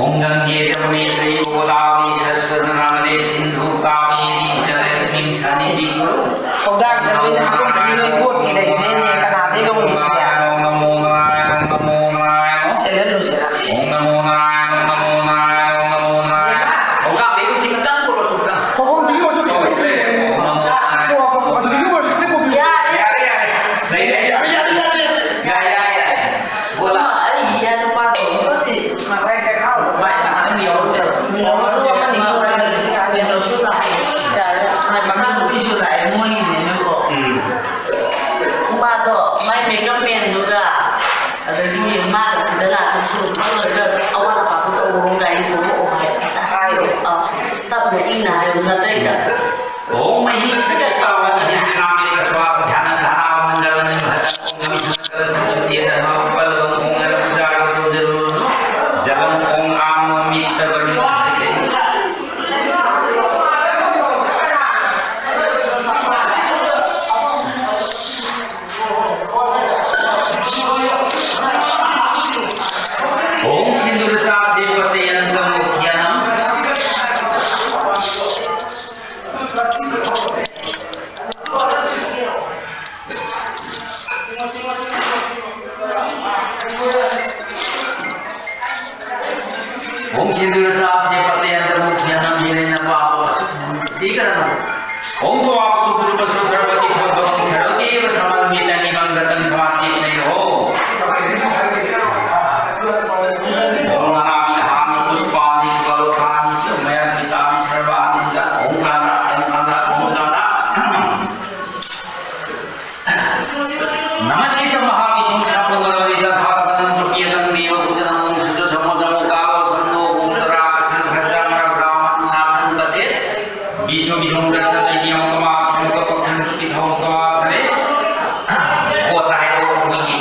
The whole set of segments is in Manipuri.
ओम गंगे जमुने चैव गोदावरी सरस्वती नर्मदे सिंधु कावेरी जलेस्मिन् सन्निधि कुरु Pagdag gawin na ako nag-inuipot kita itinye kanate kong isya. Om namo Narayana Om namo Narayana Sila lo sila. Om namo Narayana Om namo Narayana Om namo Narayana Om ka bigo tingkang puro suka Om bigo Om namo Narayana Om Mahi Sakatawa Nami Kaswa Dhyana Dhana Mandalan Bhata Om Nami Sakala Saraswati Dharma Palam Om Alam Sudara Tujaru Jalan Om Am Mitra Varma Om Sindur Sase Patayantam Mukyanam Om Sindur Sase Patayantam Mukyanam Yerena Papa Sikaram Om Pavatu Purupasu Sarvati Bhagavang Saradeva Samanvita Nimam Ratan Bhavati Sneho Om Nami Dhami Puspani Galokani Sumaya Mitani Sarvani Om Kanda Om Kanda Om Kanda Namaskita Mahavitham Chapagalavita Bhagavan Trupyatam Deva Pujanam Om Sujo Samojamo Kalo Sando Bhuttara Sankhasamra Brahman Sasantate Vishnu Vishnu Darsana Yam Kama Sankha Pakhan Kitham Kama Thare Kota Hai Om Miki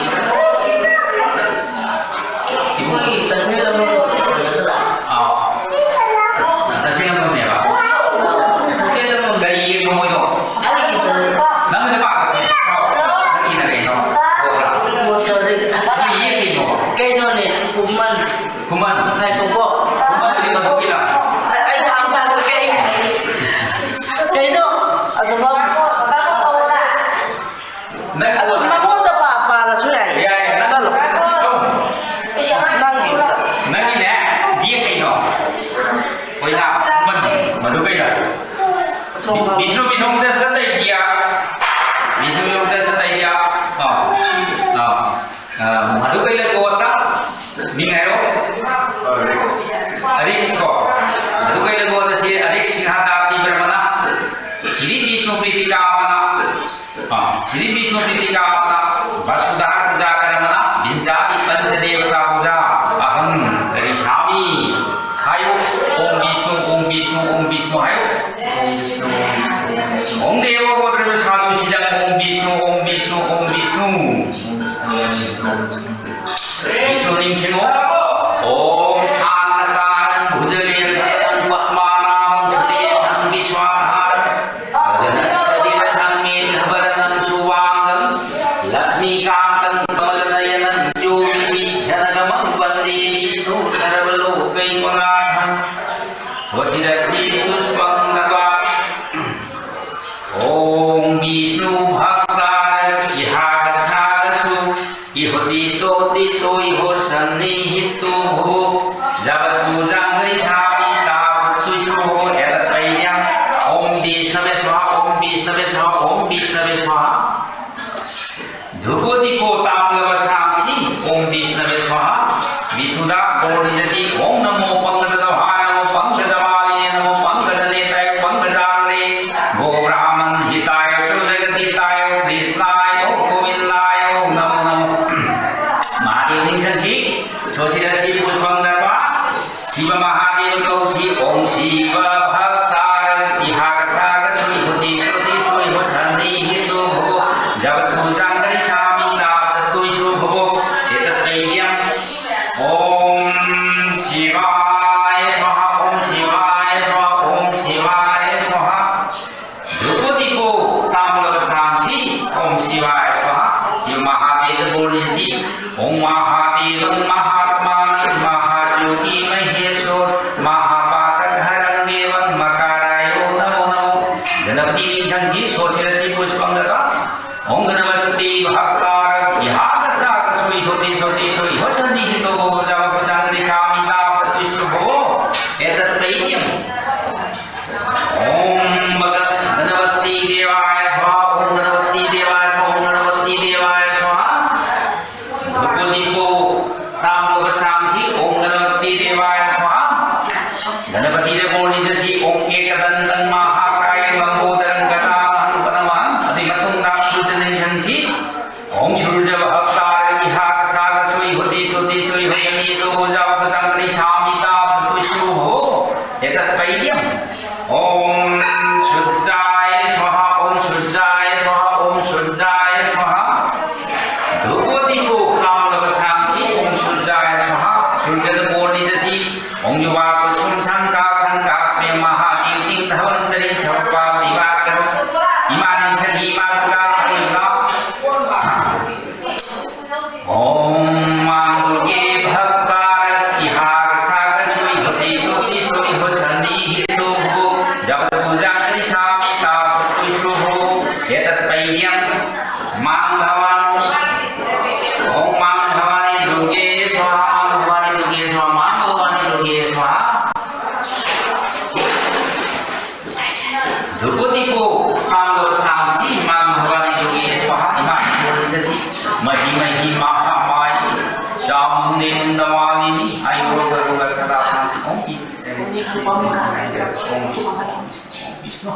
Vishnu Vidham Dasataya Vishnu Vidham Dasataya Madhukaya Kota Mingayo Arix ko Madhukaya Kota si Arix Sinhatati Brahmana Sri Vishnu Pritika Amana Sri Vishnu Pritika Amana Vasudhara Puja Karamana Vinjati Panchadevata Puja Aham Karishami Hayo Om Vishnu Om Vishnu Om Vishnu Hayo Om Deva Godra Sadhu Sidam Om Vishnu Om Vishnu Om Vishnu Vishnu Ningsimo Om Shanakaran Bhujale Satam Vatmanam Sadesam Vishwanharam Vadanassadira Sangin Habaranam Suvangam Lakshmi Kantam Kamalanayanam Jogi Vidhyanagam Vande Vishnu Sarvalokai Manaham Vasidasi Puspam Nava Om Vishnu Bhaktar Ihagasasu Ihotito Tito Iho Sannihito Bho Jabatu Jangai Shami Tapatu Shho Edatayam Om Vishnave Swaha Om Vishnave Swaha Om Vishnave Swaha Dhupadipo Tamlava Samsi Om Vishnave Swaha Vishnuda Bodhijasi Om Namo Pankajadavaya Namo Pankajavaline Namo Pankajanetraya Pankajavale Go Brahman Hitaya Sujagatitaya Krishnaya Govindaya Namo Namo Mahadev Ningsanchi Sosirasi Puspam Dharma Shiva Mahadev Kauchi Om Shiva Bhaktaran Ihagasaga Suihoti Suti Suiho Sannihito Bho Jabatu Jangai Shami Naptatu Isho Bho Etat Aiyam Om Shivaya Swaha Om Shivaya Swaha Om Shivaya Swaha Dhupadipo Tamlava Samsi Om Shivaya Swaha Shiva Mahadev Bodhisi Om Mahadev Mahatman Mahadev महायोगी महेश्वर महापातकहरं देवं मकारायो नमो नमो गणपति निंचंसी सोचिरसी पुष्पंगका ओम गणपति भक्तार विहागसाग सोई होती सोती सोई होसनी हितो भो जाव पुजांगरि शामी लाभ विष्णु भो एतत् दैत्यम् ओम गणपति देवाय स्वाहा ओम गणपति देवाय स्वाहा ओम गणपति देवाय स्वाहा धूपदीपो ताम्रवशांसी ओम गणपति देवाय स्वाहा गणपति देवोनिजसी ओम एकदन्तं महाकाय लंबोदरं गताहं पदमान् अतिमतुंगा सूचनेशंसी ओम सूर्य भक्तार विहागसाग सोई होती सोती सोई होसनी हितो जाव पुजांगरि शामी लाभ विष्णु भो एतत् वैद्यम् ओम शुद्धाय स्वाहा ओम शुद्धाय स्वाहा ओम शुद्धाय स्वाहा धूपदीपो ताम्रवशांसी ओम शुद्धाय स्वाहा सूर्यदपोर्निजसी ओम युवाकुसुम शंका शंका स्वे महादेवतिं धवन्तरि शवपा दिवाकरो इमानिं च दीवाकुला परिणा ओम मां दुर्गे भक्तार विहागसाग सोई होती सोती सोई होसनी हितो भो जब पूजा करिष्यामि तावत् विष्णु भो एतत् वैद्यं मां भवानी ओम मां भवानी दुर्गे स्वाहा मां भवानी दुर्गे स्वाहा मां भवानी दुर्गे स्वाहा धूपदीपो ताम्रवशांसी मां भवानी दुर्गे स्वाहा इमानि बोधिससि महि महि महामायी चामुण्डे मुण्डमालिनी आयुः सर्वगा सदा शान्ति ओम विष्णु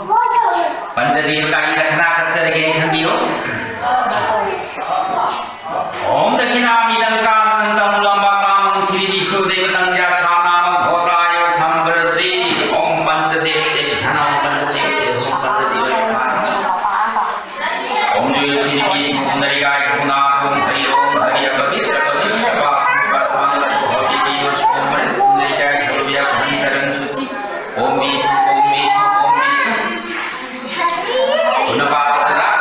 पंचदेवताई दक्षिणा कस्यर्गे धम्यो ओम दक्षिणामिदं कामन्तं लम्बकां श्री विष्णु देवतं याथानाम घोराय संवृद्धि ओम पंचदेवते धनं पंचदेवते ओम पंचदेवताय ओम जय श्री विष्णु सुंदरिकाय गुणात् ओम हरि पवित्र पवित्र पावनं भवति विष्णु सुंदरिकाय भव्य भयंकरं सुसि ओम विष्णु गुणपातकरा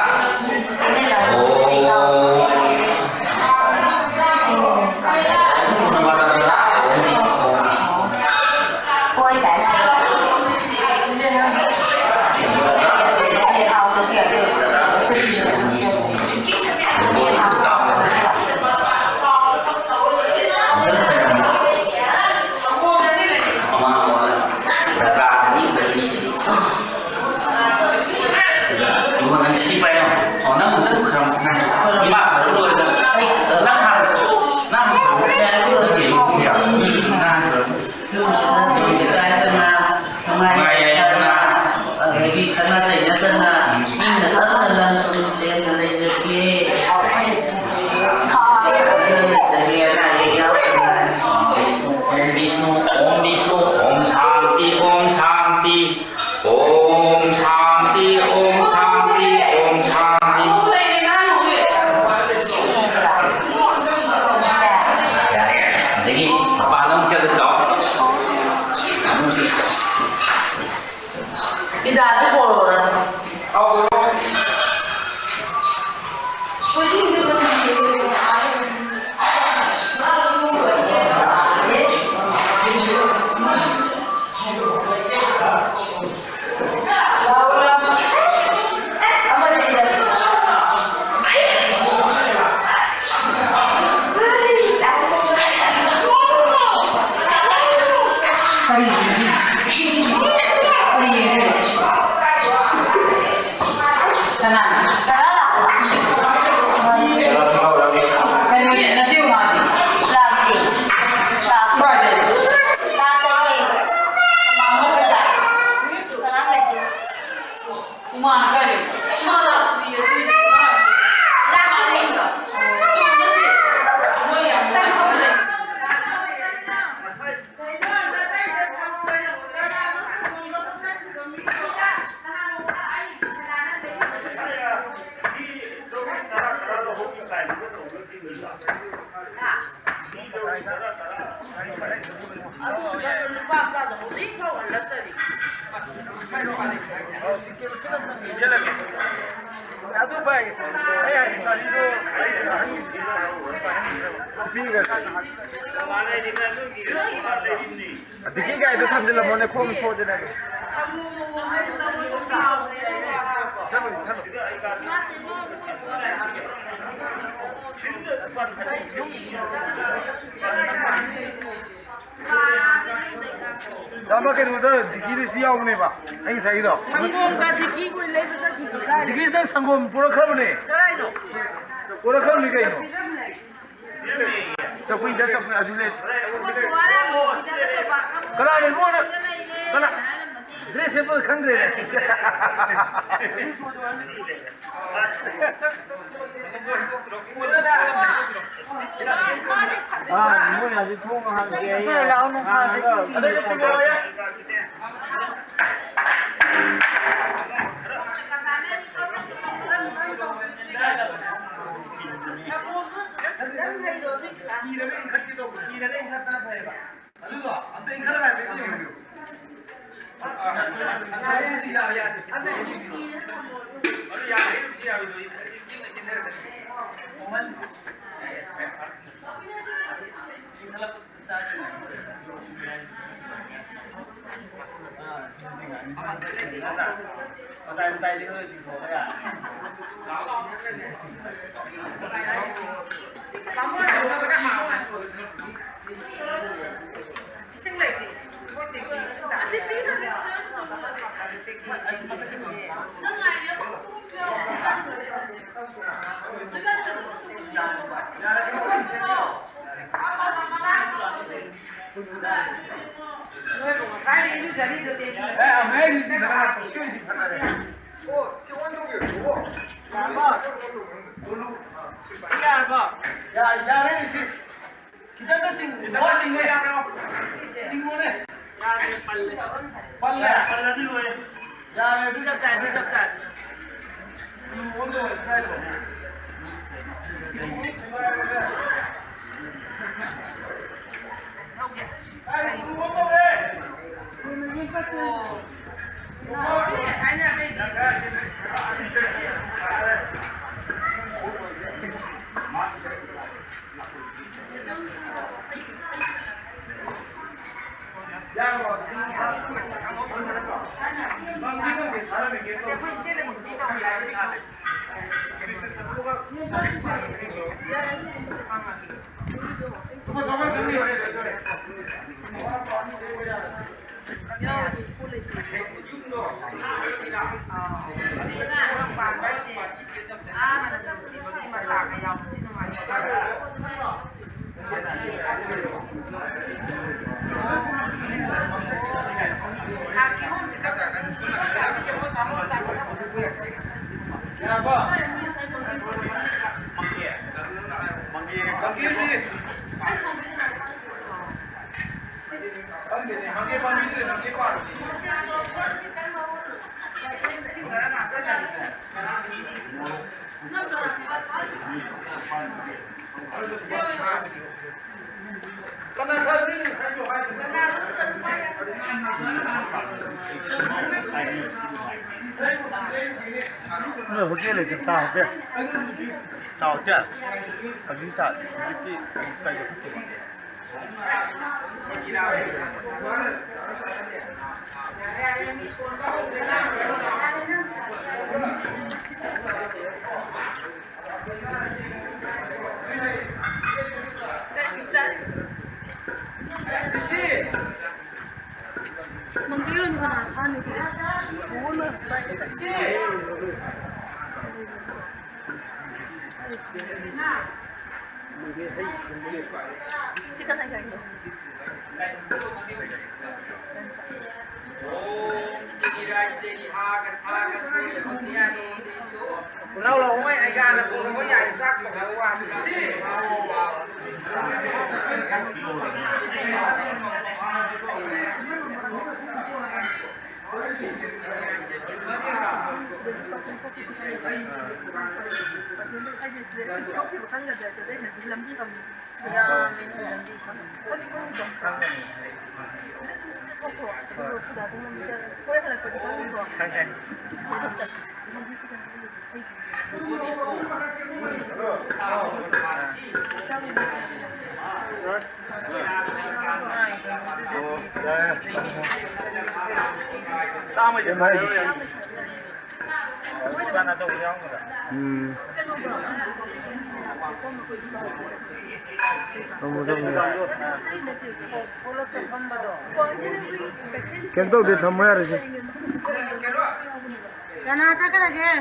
나도 봐야겠다. 해야지. 나 이거 아이들 한입 दिखी गए तो समझ लो मोने खोम छोड़ देना चलो चलो दामा के उधर दिखी ने सिया होने बा ऐ सही दो संगोम का दिखी कोई ले बता दिखी से संगोम पूरा खब ने पूरा खब नहीं गई नो तो कोई जब अपने अजुले कला ने वो कला ड्रेस पर खंगरे 뭐 아직 통화한 게 나오는 사람이 어디 뜨거워요? 이름은 같이도 이름은 같다 봐봐. 알루가 안돼 인카라 가야 돼. tay đi hơi chịu khổ đấy à sinh lệ thì thôi thì sinh tí thôi Nó kia là tàu kia, tàu kia, ở dưới sạt, dưới kia, tay được cái Mag-iyon ka na, ano siya? Ulo. Sika sa ganyo. Lâu lâu mấy ai ra là cũng có dài sắc của nó qua ta mới được mai đi ta là trồng nhau rồi 너무 좋네. 걔도 내 담아야 되지. कना था करेंगे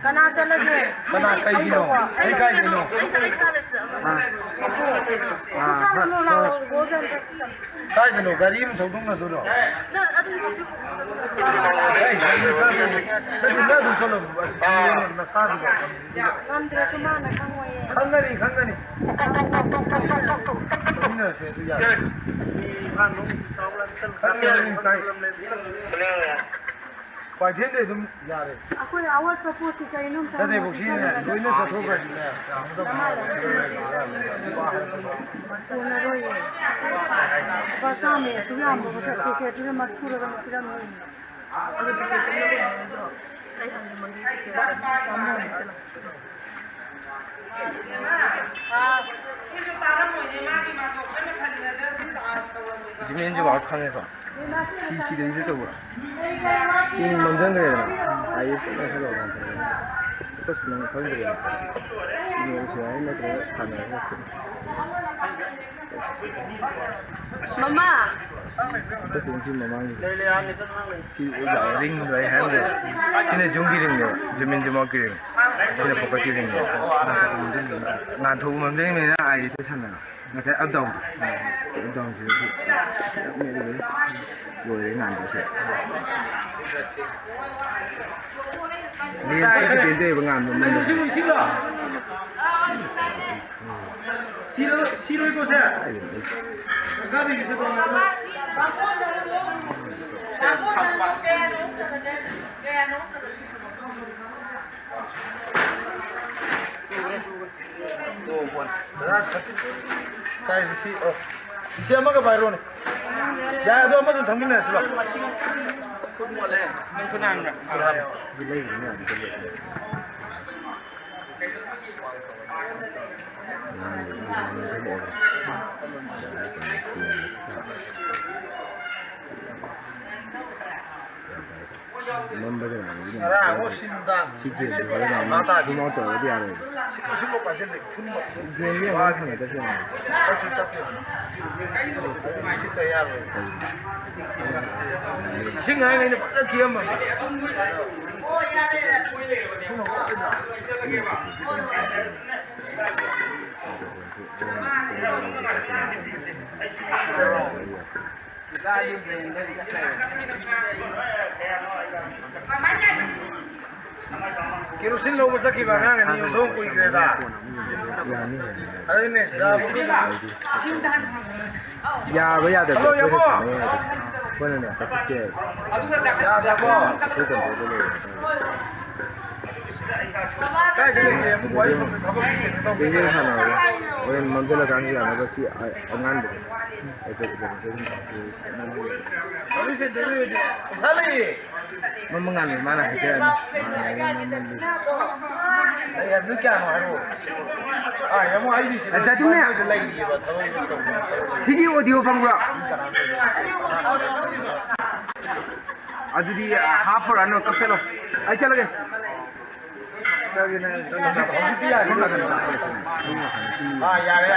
कना चलेंगे कना कई दिनों कई दिनों कई दिनों गाड़ी में चौधरी ना दूर ना चलो ना साथ खंगनी खंगनी इन्हें से तो यार खंगनी काई Quay thiên để chúng ra đây. Aku nak awal propose kita ini. Tadi bukti ni, dua ini satu kali ni. Cuma roi. Pasal ni, tu yang bawa kita tu yang masuk dalam kita ni. Ada kita tu yang itu. Saya hanya mandi kita. Kamu ni cina. 지금 이제 막판에서 시시를 이제 또 뭐야? 이 먼저 그래야 되나? 아예 쓰면서 가는 거야. 또 쓰는 거 거의 그래. 이게 어디서 아이나 그래 가면 Mama. 또 지금 마망이. đây là anh rất năng lực 이 우자 링 rồi hết rồi. 신의 종기링요. 주민 좀 먹기링. 신의 포커싱이요. 난 도움은 되면 아이 되잖아. nó sẽ âm đồng thì rồi đến ngàn sẽ nên sẽ cái tiền đề bằng ngàn của mình xin xin rồi xin rồi cô sẽ các vị sẽ còn Cái gì xe mất cái bài rồi này, dạ tôi mất thằng này rồi, không mua lên, mình không ăn được, đi lấy cái này đi lấy, ra có xin đàn, xin đàn, ta thì nó tới đi à rồi, xin một cái chân này, phun một, cái miếng ăn thằng này cái gì này, chắc xin tay rồi, xin ngay này nó phát kia mà, Kêu xin lâu một giấc khi vào ngang này nhiều thông quỳ người ta. Đây này giờ một cái nào. ya bây giờ được cái sản này, cái này là cái kia, Ya bố. cái cần cái này, Cái này em quay xong thì thằng có biết không? cái gì thằng nào, cái 먼저 là cái gì là nó có gì ăn ăn được, cái Tapi saya dulu Sali. Memang mana kita ni? Ya bukan baru. Ah, yang mau ID sih. Jadi ni. Lagi buat tahu itu. Sini audio pangga. Adu di half per ano kapelo. Ay chala ke. Ah, ya.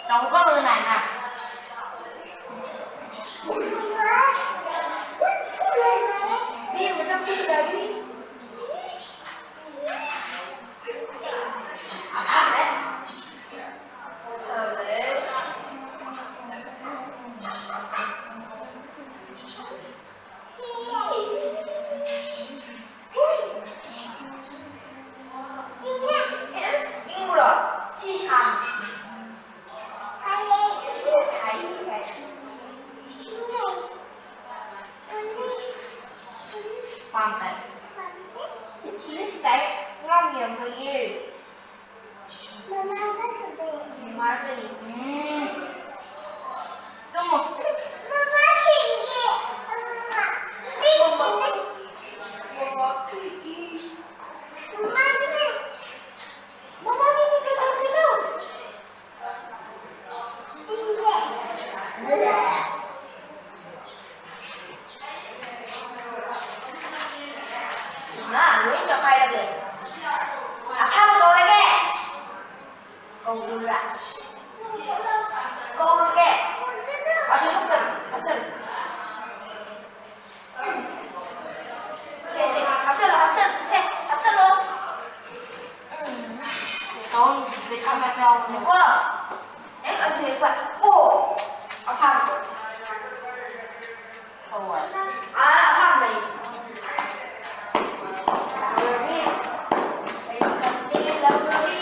Không có người này nè. Đi mà trong khi đời đi. tay Please take ngon nhiều for you Mama cái gì đúng không Mama ni kita sini. Nah, lu ini coba lagi. Apa kau lagi? Kau dulu. Kau lagi. Aduh, betul, betul. Betul lo. Kau đi thăm em đâu nữa quá. Em ăn gì vậy? Ồ, ăn thăm. Ôi. À, thăm này. Rồi đi. Đây cần đi đâu rồi đi.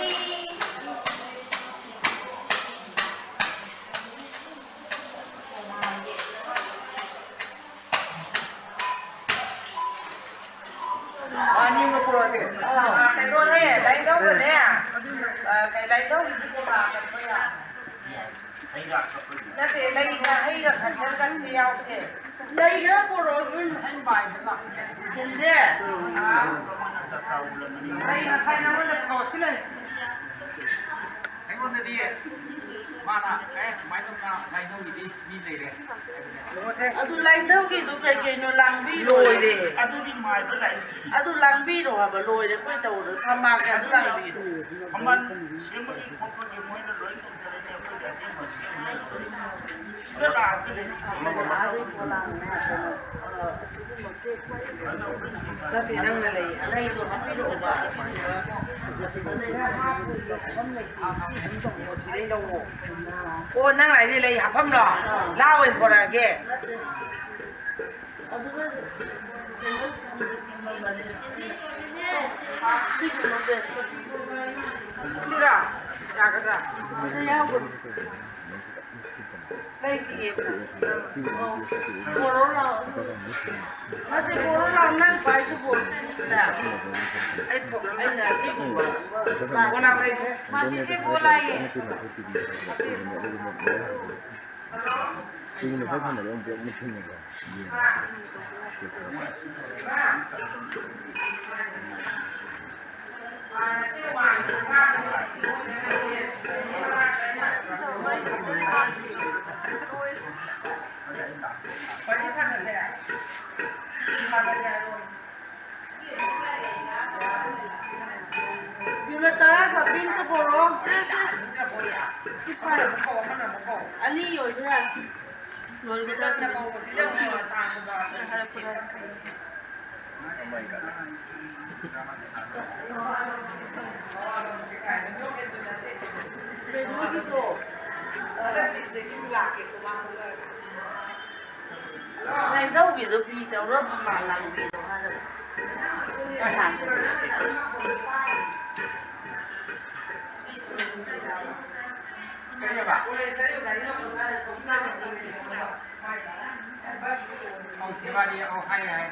Ani mo po ate. Cái đôi này lấy đâu rồi nè. Cái lấy đâu thì cô bà cái bây giờ. Nó thì lấy ra hay là thành chân căn siêu chứ. lấy đó cô rồi mình thành bài đó Nhìn đi. Đây là sai nó là có chứ này. Anh đi. Mana? Mai tông nào? Mai tông gì đi? Đi này đấy. Đúng không xem? Adu lấy đâu cái tụ cái nó lang bi rồi đi. Adu đi mai bữa này. Adu lang bi rồi mà rồi đấy quay đầu được tham ma cái adu lang bi. Không ăn. Xem mà đi không có gì mới nó rồi tông cái này phải để mà xem. Rất là cái này. Nó thì đang là lấy rồi mà bi rồi mà. Ô năng lại đi lấy hạt phẩm lọ, lao lên bờ kia. Sira, ya cái ra. Đây chị em. Cô nó nó sẽ cô nó năng phải cái bộ là anh là sĩ của bà cô làm đây mà sĩ cô lại 지금은 설탕을 너무 못했는 거야. 따라서 빈도 보러 아니 요즘 놀고 다니고 này đâu cái gì bị đâu đó mà làm gì đâu ha chắc làm Cái gì bạn? Ông chỉ ba đi ông hay này.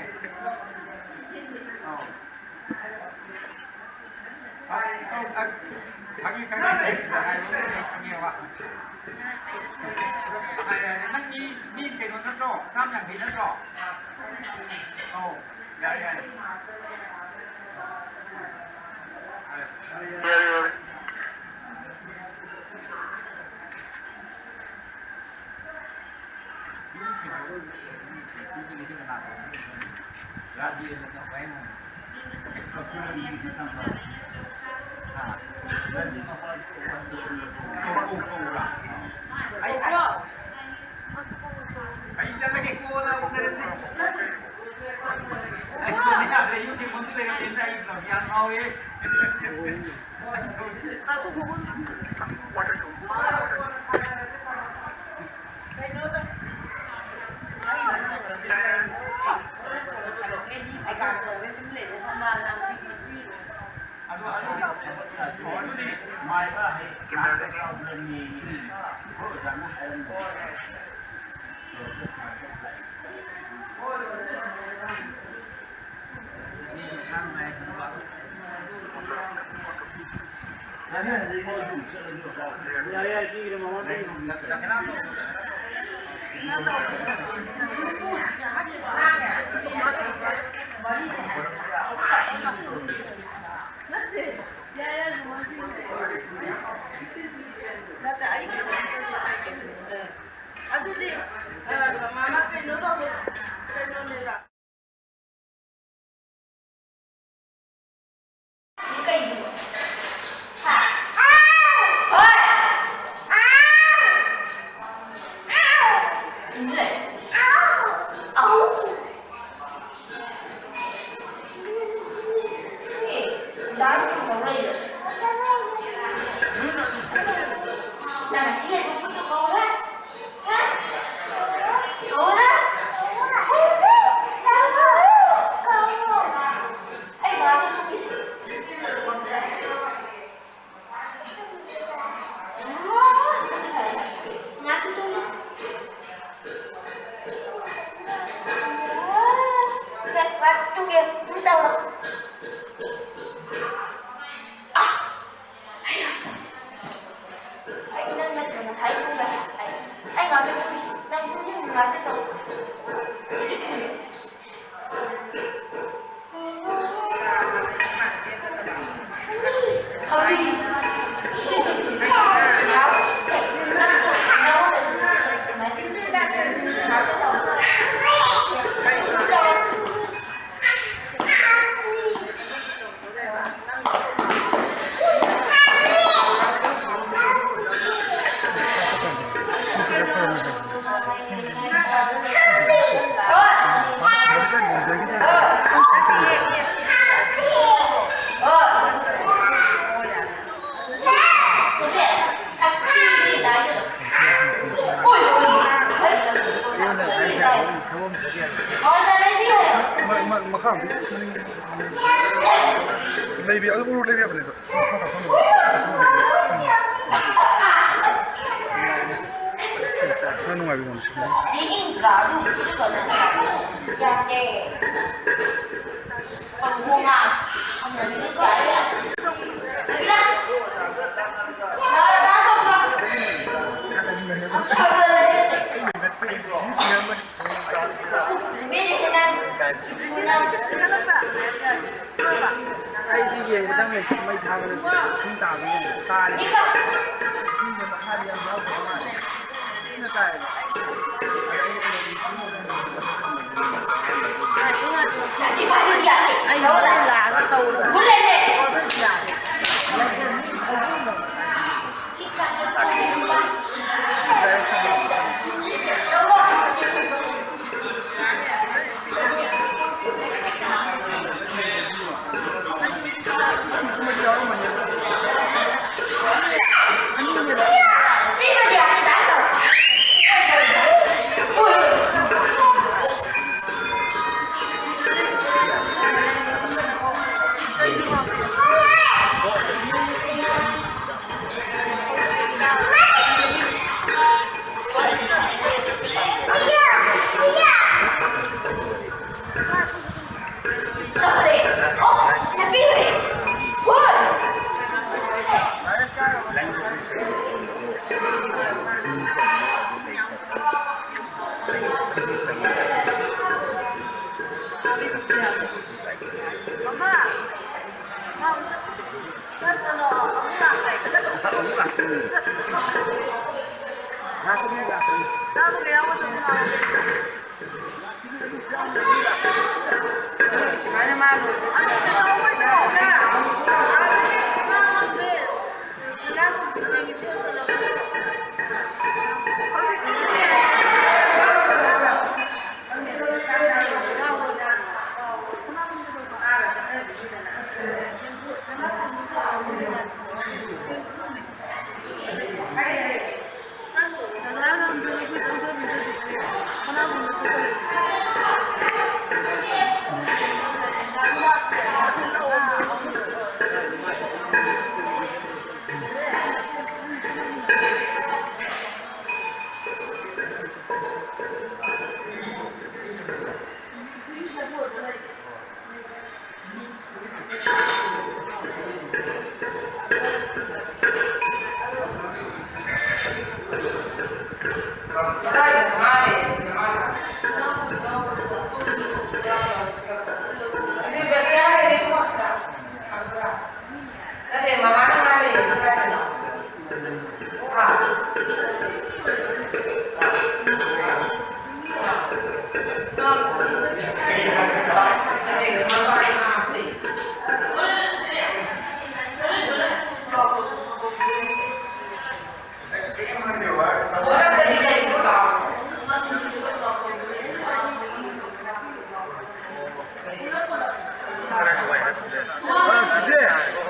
Thằng cái này là ai muốn nghe bạn? Nó đi cái nó rõ, sao nhận thì nó rõ. Ồ, vậy vậy. Ahí se anda que cubo da un interés. Ahí se anda que yo te monto de la tienda ahí bloqueando hoy. ꯑꯗꯨꯗꯤ ꯃꯃꯥ ꯀꯩꯅꯣ ꯇꯧꯕ ꯀꯩꯅꯣꯅꯦꯕ Maybe I'll go live here. I know everyone's Kasi basta ay pusta. Dati mamana nga rin sila na.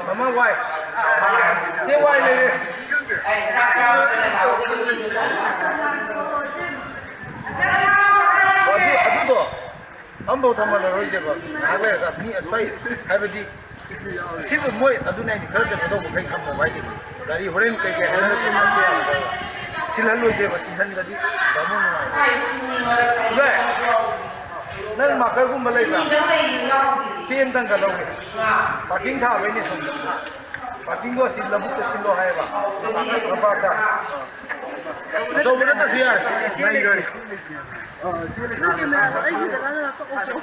Mama why? Say why lele? Ay saksaw na na. Adudo. Ambo thamala roi je ba. Nabe ka mi aswai habadi. Sibu moi aduna ni khade bodo ko kai thammo bai ji. Dari horen kai ke hana ko sambe ya. Silhallo je ba sinhan gadi bamu na. Ay sini mara kai. Nang makar ko malay ba? Ni dang lay yaw di. Same tang galaw ni. Parking tha bai ni sum. Parking ko sil labu to silo hai ba. Apa ka? So bana ta siya. Nai gari. Nanti mereka ay kita kan nak ojo.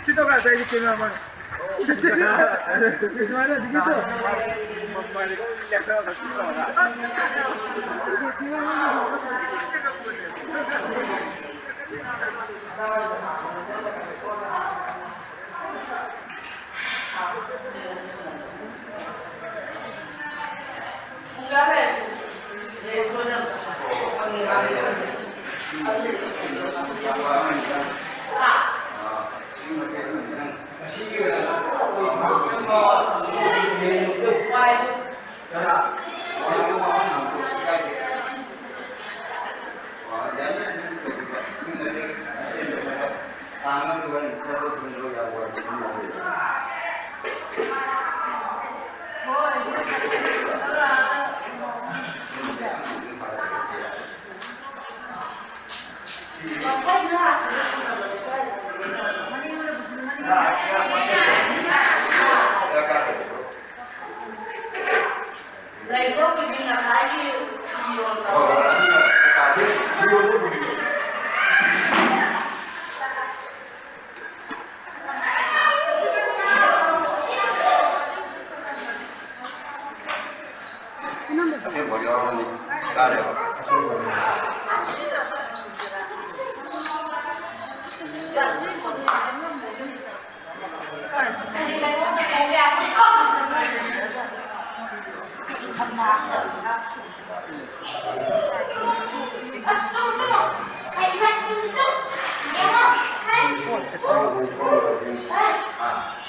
Situ ka tayo kina man. Ismana dito.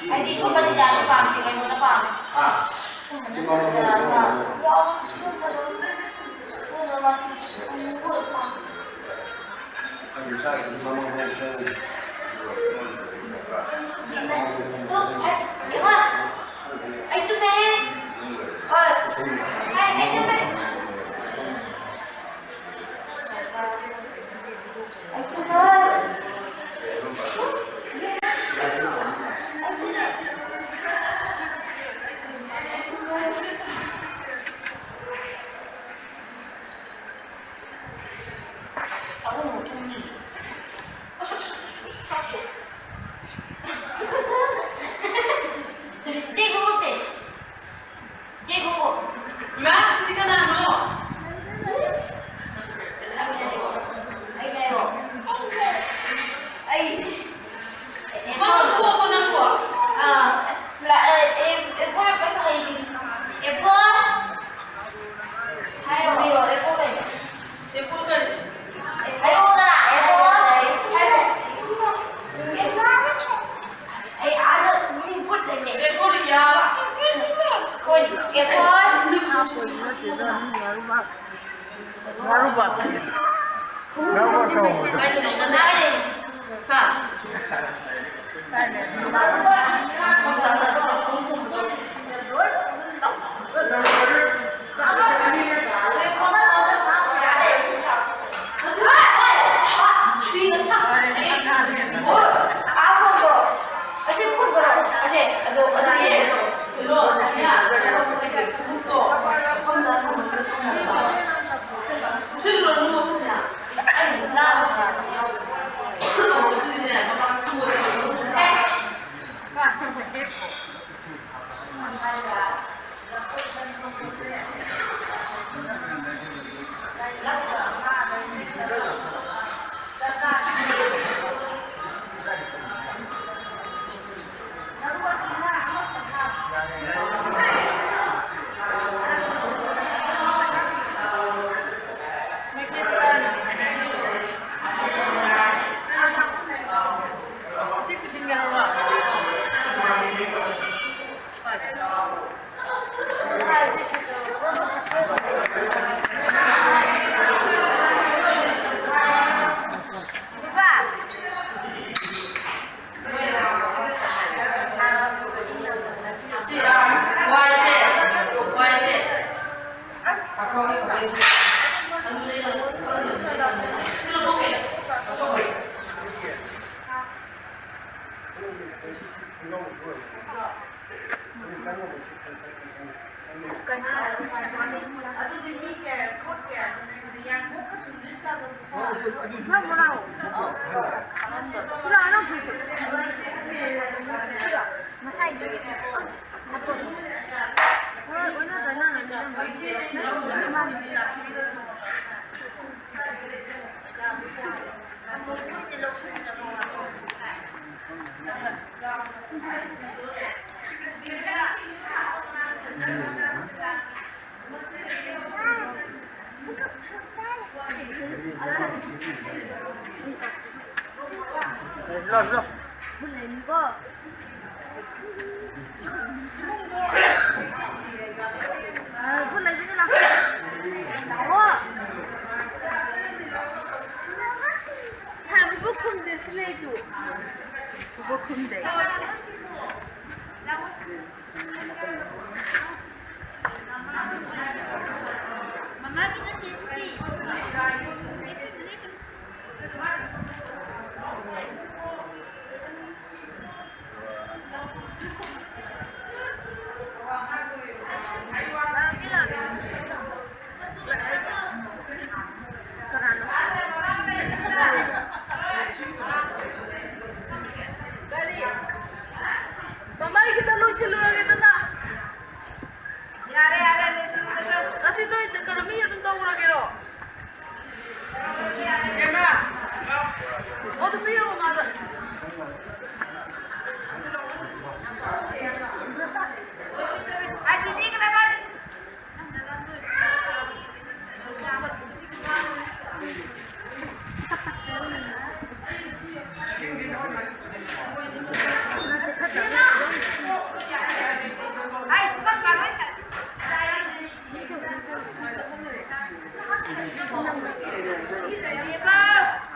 Ay, di so ba di sa pang tingay mo na pang? Ay, ito ba? Ay, ito ba? Aduh,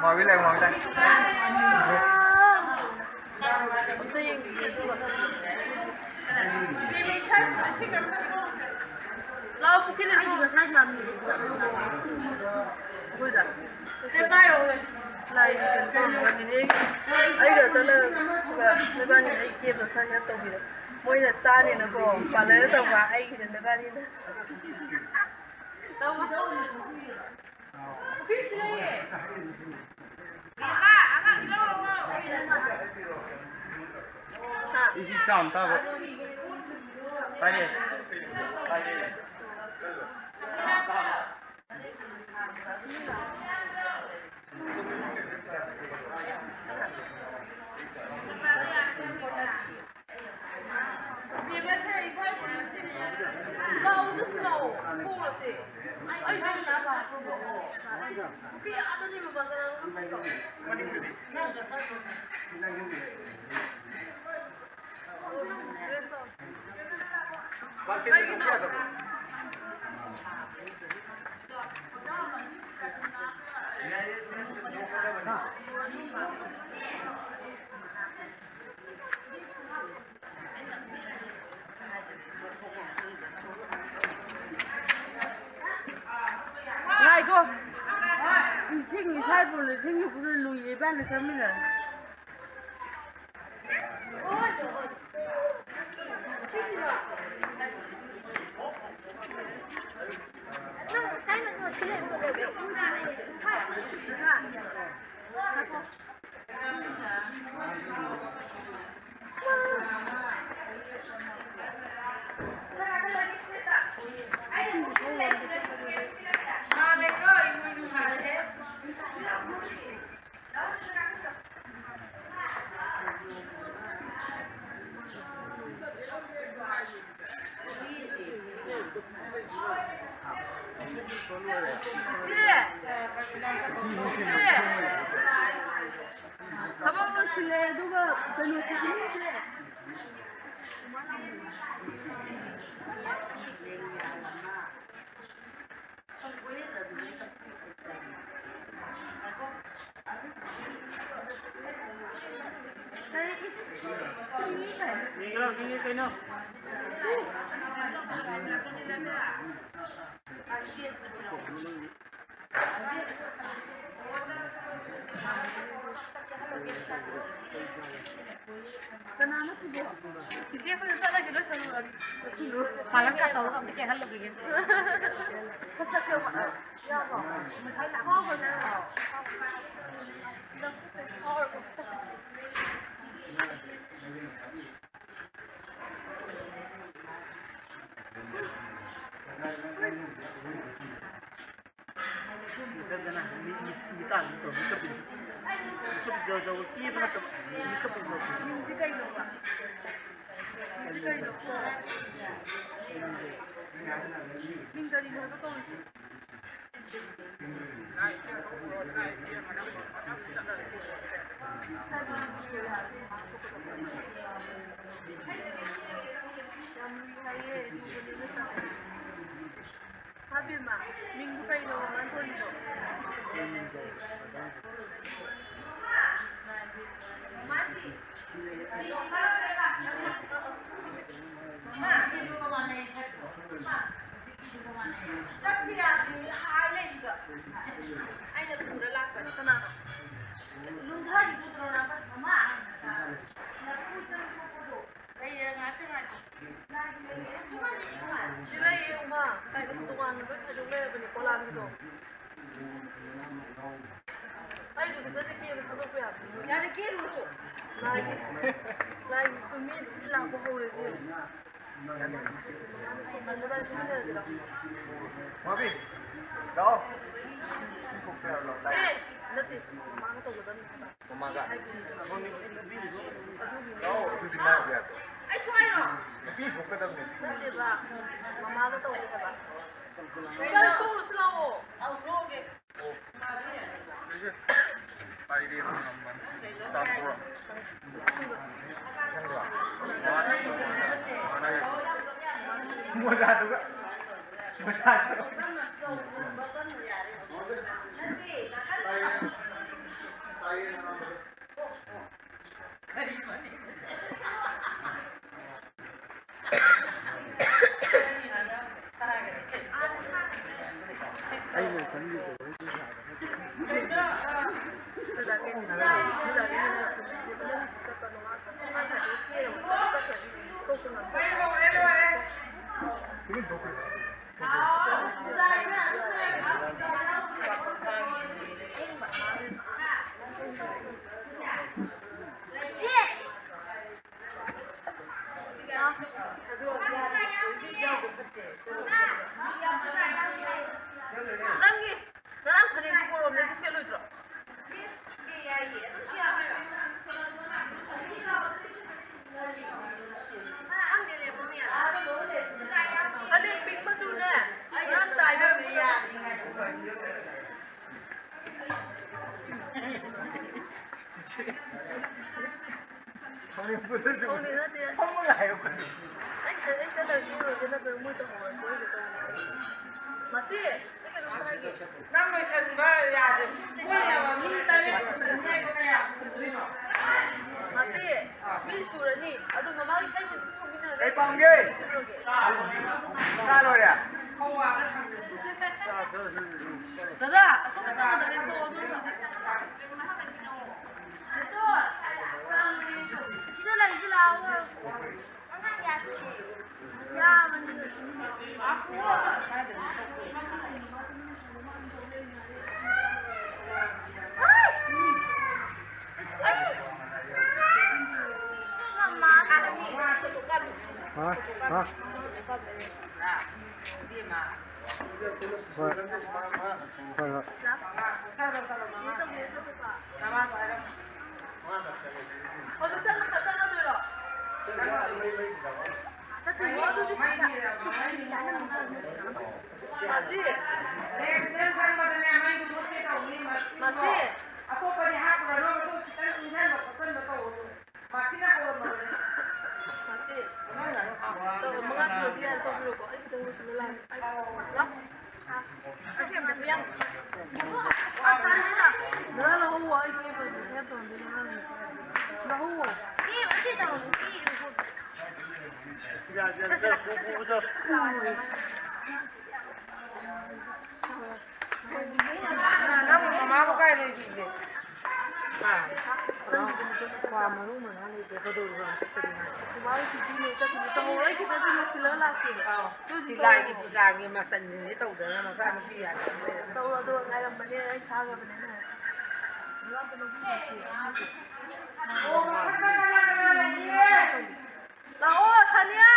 Ngồi với lại ngồi với lại. 나 부키는 지금 사진 안 찍어. 보이다. 제발요. 나 이거 좀 보는데 아이가 저는 수가 내가 이게 사진 또 비래. 뭐이나 스타일은 거 발레도 봐. 아이가 내가 니는. 나 필수해. 아가 이거. 자, 23 따고. 빨리. 빨리. 나 웃었어. 보라지. 아이 좀 나봐. 그게 아드님은 만나는 거. 그래서. 마켓에 소개하다고. 야 이거 이 생이 살벌로 생이 부들로 예반을 잡으면 가방 놓으실래? 누가 그놓고 있는데? Kenapa tuh? Siapa yang salah gitu sama salah kata orang tapi kayak lebih gitu. Kita siapa? Ya apa? Saya tak mau benar. Habima, minggu kayo mantul itu. Masih. Saksi ya, hal juga. Ayo pura lakukan kenapa? Luntar itu terus apa? Mama. Lalu jangan foto. Kayak ngapain lagi? Sila yung ma, kahit ketuaan ko, sa dulo, binikolan ko. Ay, so kita tikiyo ko to kuya. Yari kilo so. Lagi tumit islang ko hore siya. Mabi. Daw. Eh, nanti mama to gudan. Umaga. Daw, kasi na yan. Ay, suwayo. Tapi suka daw ni. Nanti ba? Mama to ulit ba? Pero solo sila ko. Ang sloge. Ay, di naman. Tapos. Mula juga. Mula juga. Nangi, nalang kanin ko ron dito siya luto. Ada pink masuknya, orang tayo dia. Kami pun tu. Oh ni nanti. Kamu lain kan? Ay, saya dah dulu dia nak berumur tu orang tu itu. Masih, Namun saya enggak ya, boleh apa minta ni sebenarnya itu kayak sebenarnya. masih. Mil surat ni, aduh mama kita itu mina. Eh, panggil. Kalau ya. Dada, sama-sama dari itu orang masih. Betul. Kita lagi lawan. Ya, aku. Hah? Hah? 어디 살람 받잖아 들어. 사진 모두 Masih. 내가 사는 거는 아마 이거 못해서 우리 Masih. Aku pada hak berada itu kita ingat betul betul masih nak orang mana? Masih. Tuh, mengatur dia tuh dulu kok. Kita urus dulu lah. Ya. Masih yang berdiam. Apa ni lah? Dah lah, aku ini berdiam tuh di mana? Dah aku. Ini masih tahu. Nah, nama mama aku kayak gini. Ah. Qua mà lúc mà nó đi về cái đồ rồi thì bao thì đi nữa chắc thì tao ấy thì tao đi xí lớn là kì Thì lại cái phụ già cái mà sẵn gì tàu đấy mà sao nó phi à? tao là tôi ngay làm vấn đề anh sao cái vấn đề này nó cái nó là ô Sania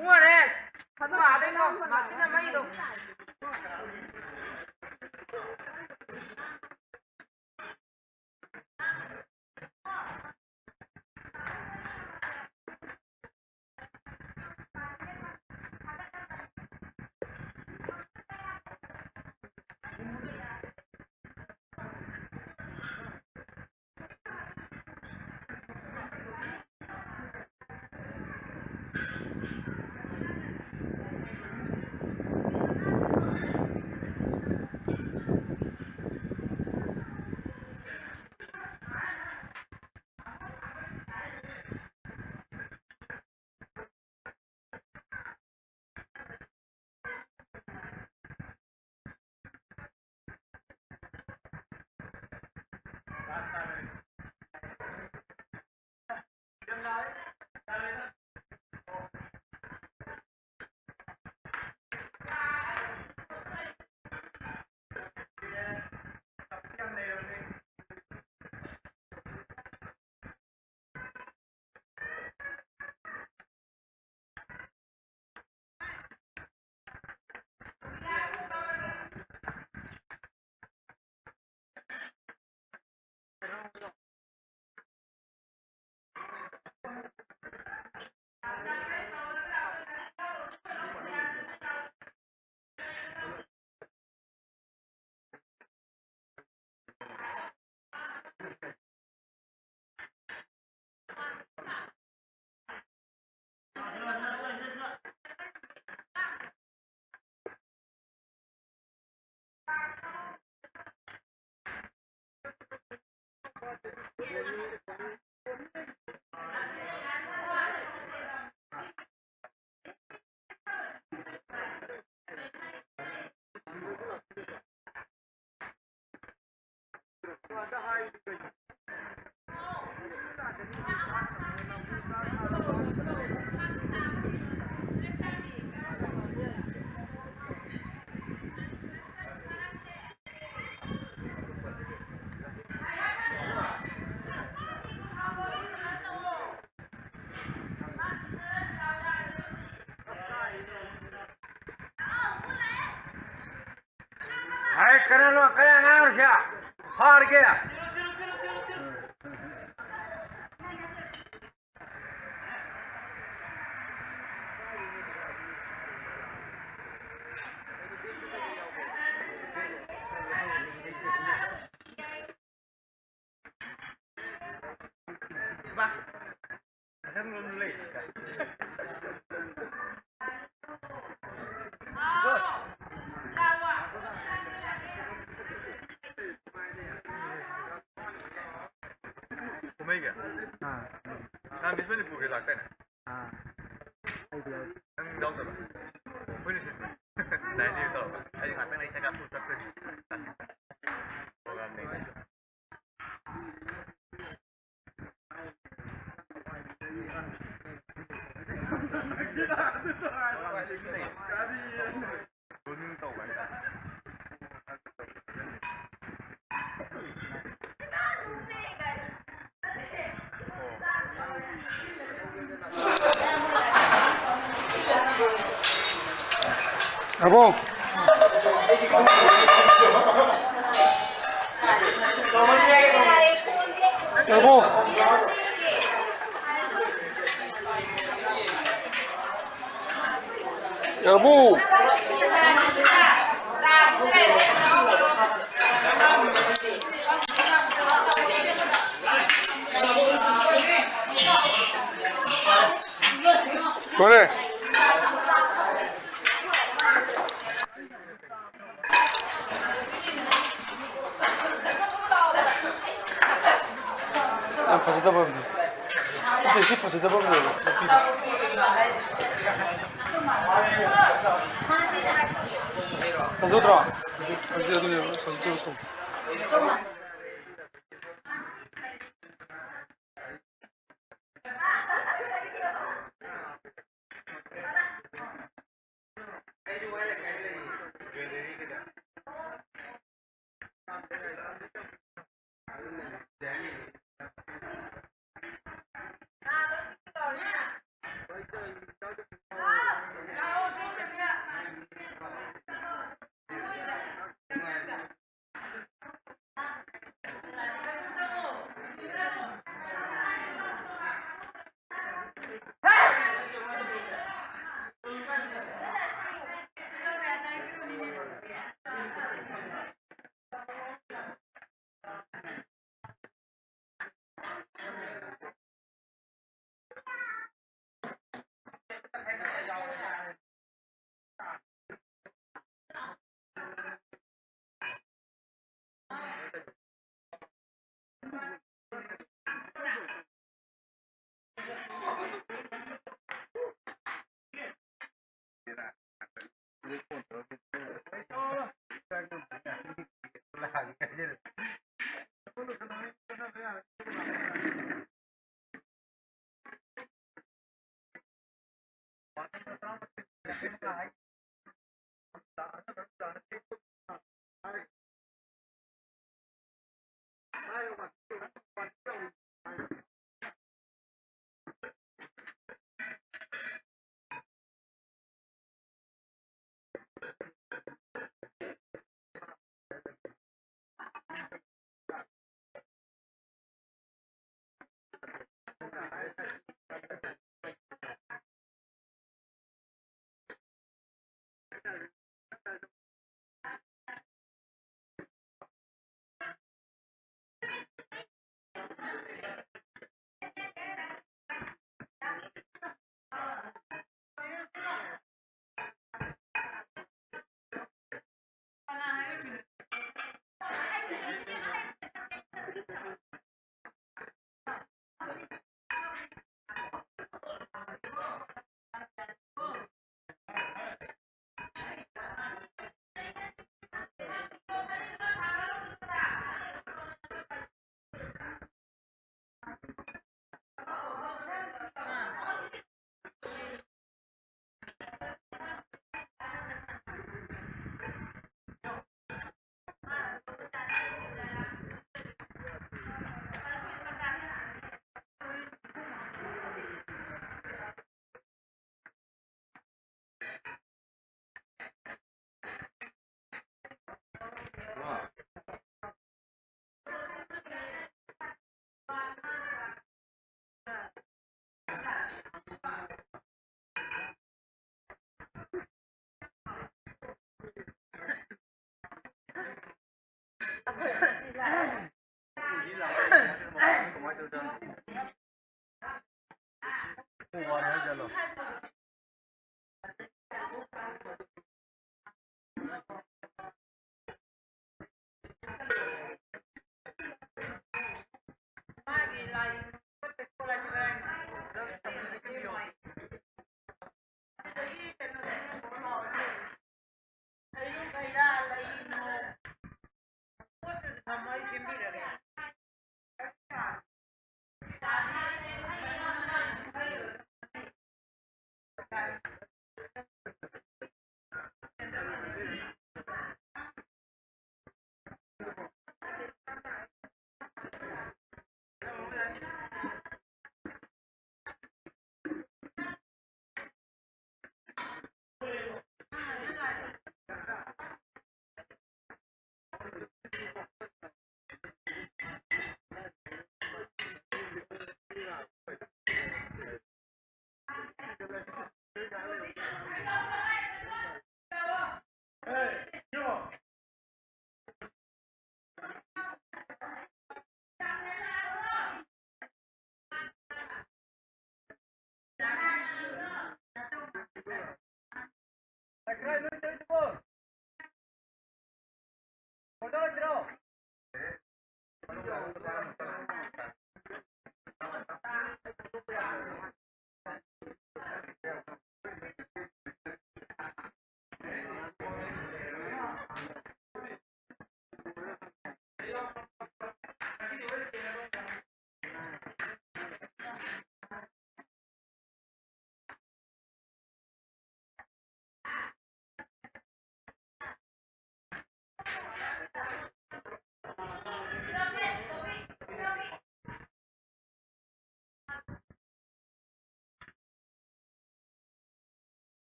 Ungare, kamu ada nggak? Masih nama itu. Height करा लो कया ना और क्या हार गया Omega. Nah, bis mana buka lakukan? Ang daw ka ba? Pwede siya. Dahil dito, ay yung ating naisang kapo sa pwede. Program na ito. Kunin tau ba? Abo Abo Abo Boleh Pasada por mí. Sí, pasada por mí. Las otra.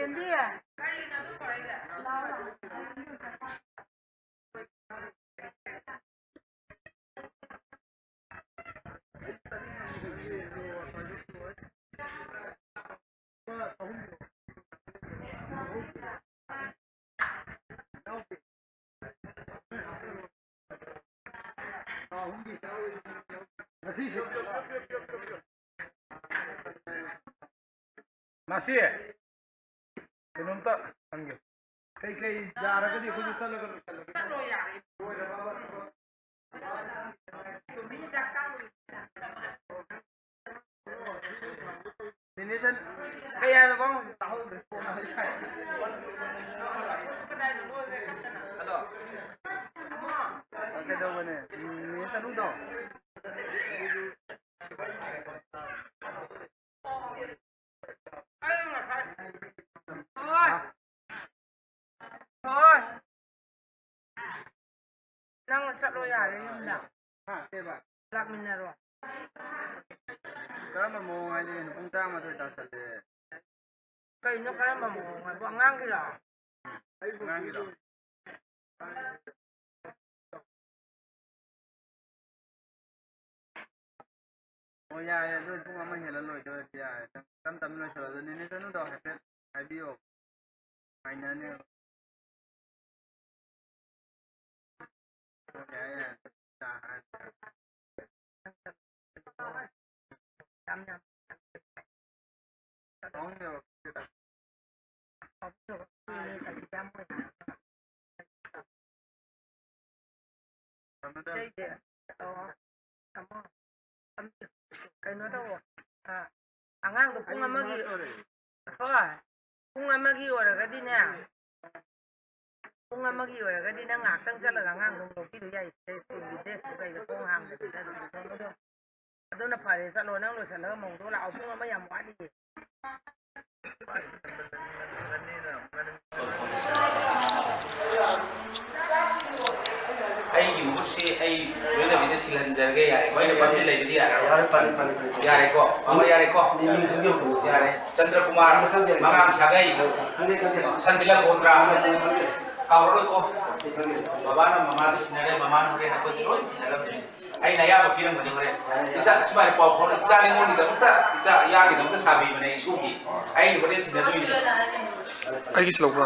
Hindi ah. Masih kainom ta hangge kay jaaragadi ko juta lagal Saan mo yari? Sumisak sa mo. Ninitan kaya bang tahu ko na siya Hello Okay daw ba niya? Ninitan mo daw Thôi. Thôi. Nang sa loya yung lang. Ha diba Lak minero. karama mo ngayon punta mo to tasal Kayo no kaya mo ngang gila. ngangi daw Oh ya do kung ama hela lo do ya tam lo so do ni tanu do happy IBO aina ne ya ya Dam dam. Ông nhiều Kayo na daw. Angang ko kung amagi. Hoy. Kung amagi ora ka din ya. Kung amagi ora ka din ang akang sa lagangang kung kilo ya stress to bides ko kayo kung hang da da. Ado na pare sa lo nang lo sa lo mong dola au kung amaya mo ali. ai yu se ai wena bide silanjar ge yare ko ina patti lai bide yare yare ko ama yare ko yare Chandra Kumar mangang sagai sandila kontra kaurol ko babana mama de sinare mama nore na ko ko sinare ai na ya ba pirang mani hore isa smai po ko isa ni ngoni da musta isa ya gi da musta sabi mane sugi ai ni bade sinare ai ki slow bro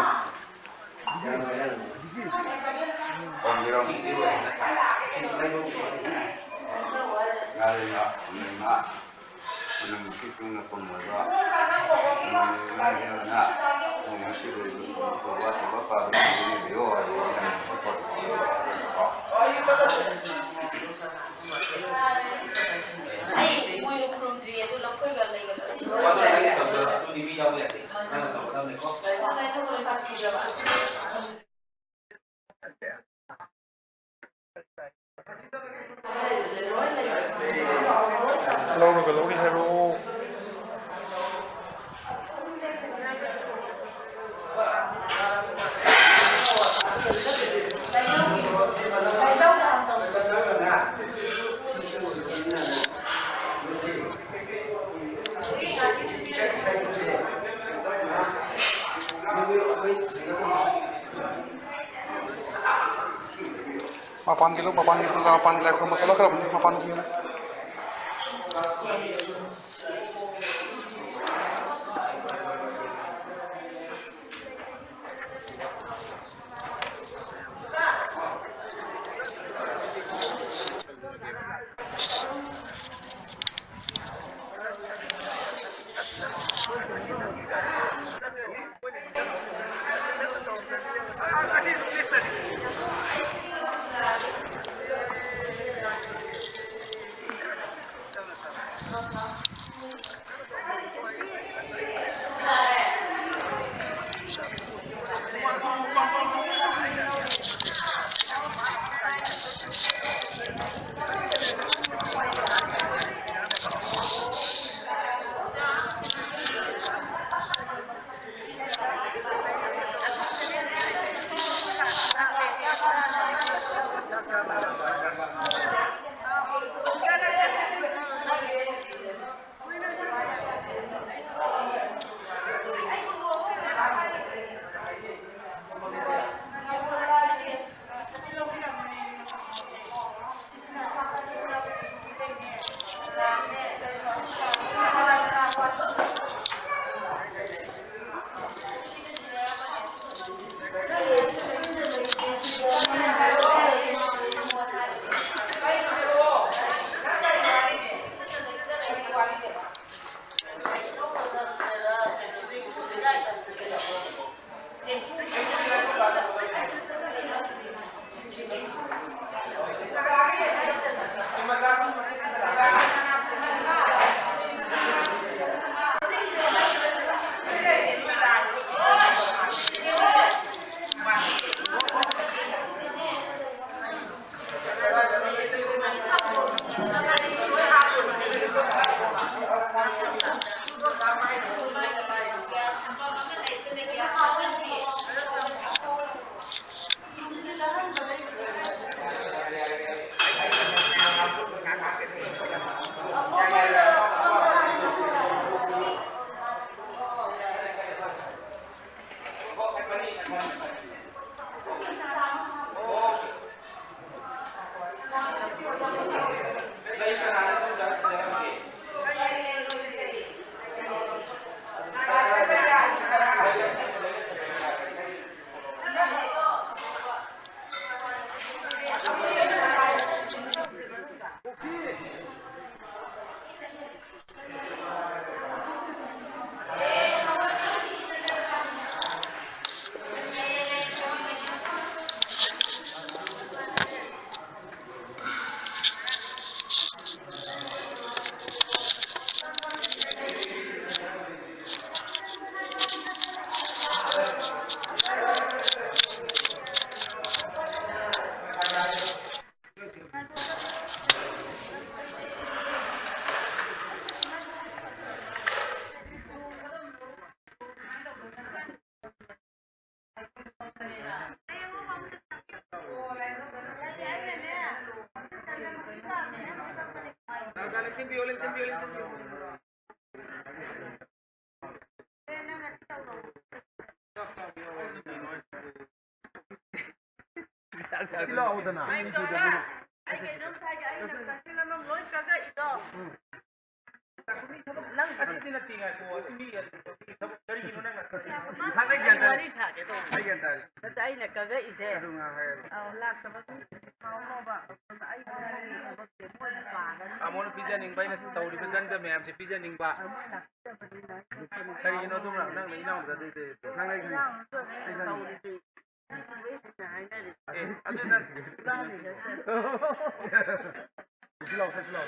Ay, muy lo pronto tú lo juegas la lâu rồi đi hero Papan kilo kalau masalah kerap nih 8 kilo. ꯂꯦꯡꯁꯤꯟꯕꯤꯌꯣ ꯂꯦꯡꯁꯤꯟꯕꯤꯌꯣ ꯂꯦꯡꯁꯤꯟꯕꯤꯌꯣ ꯁꯤ ꯂꯥꯛꯑꯣꯗꯅ ꯑꯩ ꯀꯩꯅꯣꯝ ꯍꯥꯏꯒꯦ ꯑꯩꯅ ꯀꯛꯆꯤꯡ ꯑꯃ ꯂꯣꯏ ꯀꯛꯏꯗꯣ ꯅꯪ ꯑꯁꯤꯗꯤ ꯅꯠꯇꯦ ꯉꯥꯏꯈꯣ ꯑꯁꯤ ꯃꯤ ꯊꯕꯛ ꯀꯔꯤꯒꯤꯅꯣ ꯅꯪꯅ ꯋꯥꯔꯤ ꯁꯥꯒꯦ ꯇꯧꯕ ꯑꯩ ꯒ꯭ꯌꯥꯟ ꯇꯥꯔꯦ ꯅꯠꯇꯦ ꯑꯩꯅ ꯀꯛꯏꯁꯦ ꯑꯗꯨ ꯉꯥ ꯍꯥꯏꯌꯦꯕ ꯂꯥꯛꯇꯕꯒꯤ ꯐꯥꯎꯅꯕ ꯑꯩ ꯊꯕꯛꯁꯦ ꯃꯣꯏꯅ ꯄꯥꯒꯅꯤ ꯑꯃꯣꯅ ꯄꯤꯖꯅꯤꯡꯕ ꯑꯩꯅ ꯇꯧꯔꯤꯕ ꯖꯟꯖ ꯃꯌꯥꯝꯁꯦ ꯄꯤꯖꯅꯤꯡꯕ ꯀꯔꯤꯒꯤꯅꯣ ꯑꯗꯨꯝꯅ ꯅꯪꯅ ꯏꯅꯥꯎꯗ ꯅꯪ ꯑꯩ ꯇꯧꯔꯤꯁꯤ ꯑꯦ ꯑꯗꯨ ꯅꯪ ꯁꯤ ꯂꯥꯎ ꯁꯤ ꯂꯥꯎ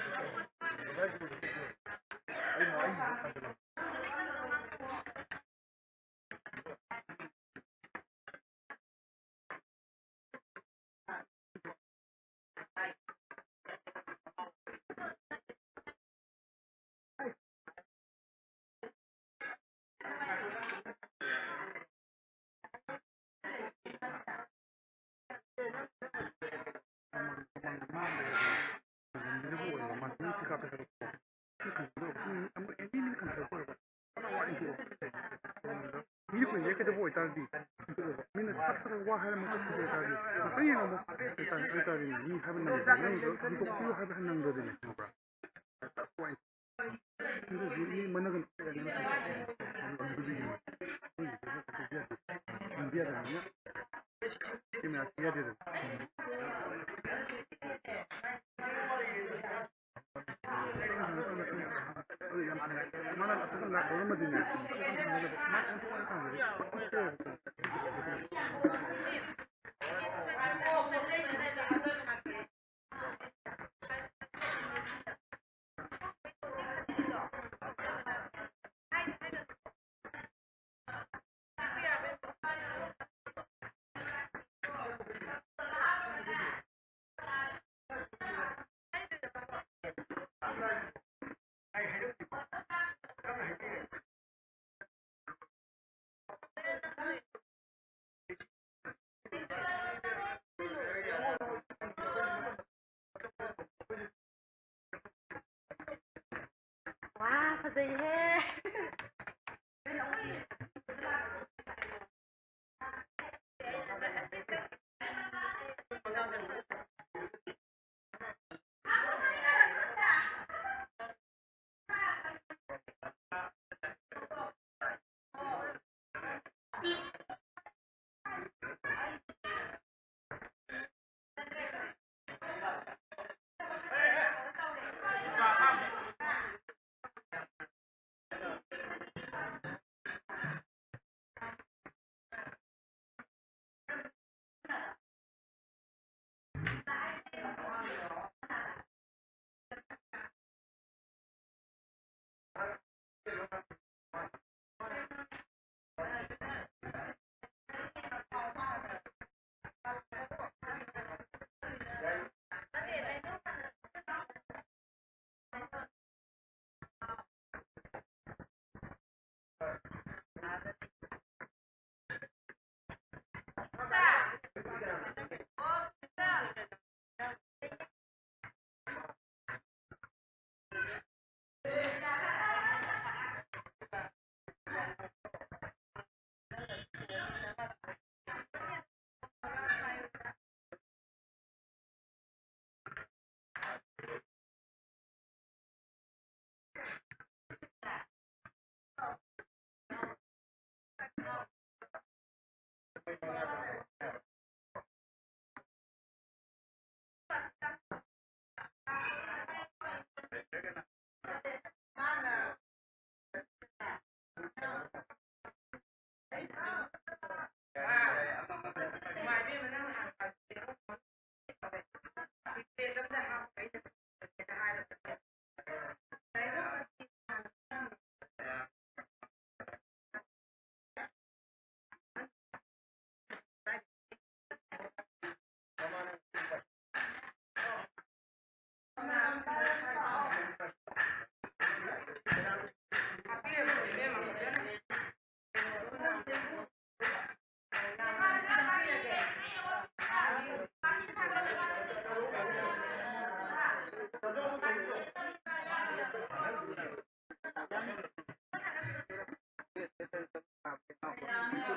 와, fazei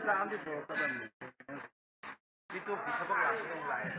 amdi po kadam itu bisa berlangsung lain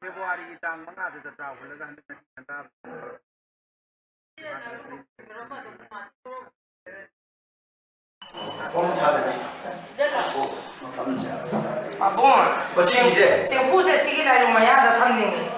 Februari tang mga sa travel lang hanggang sa Santa. 지금 호세 시기다 이거 뭐야? 너 탐내니.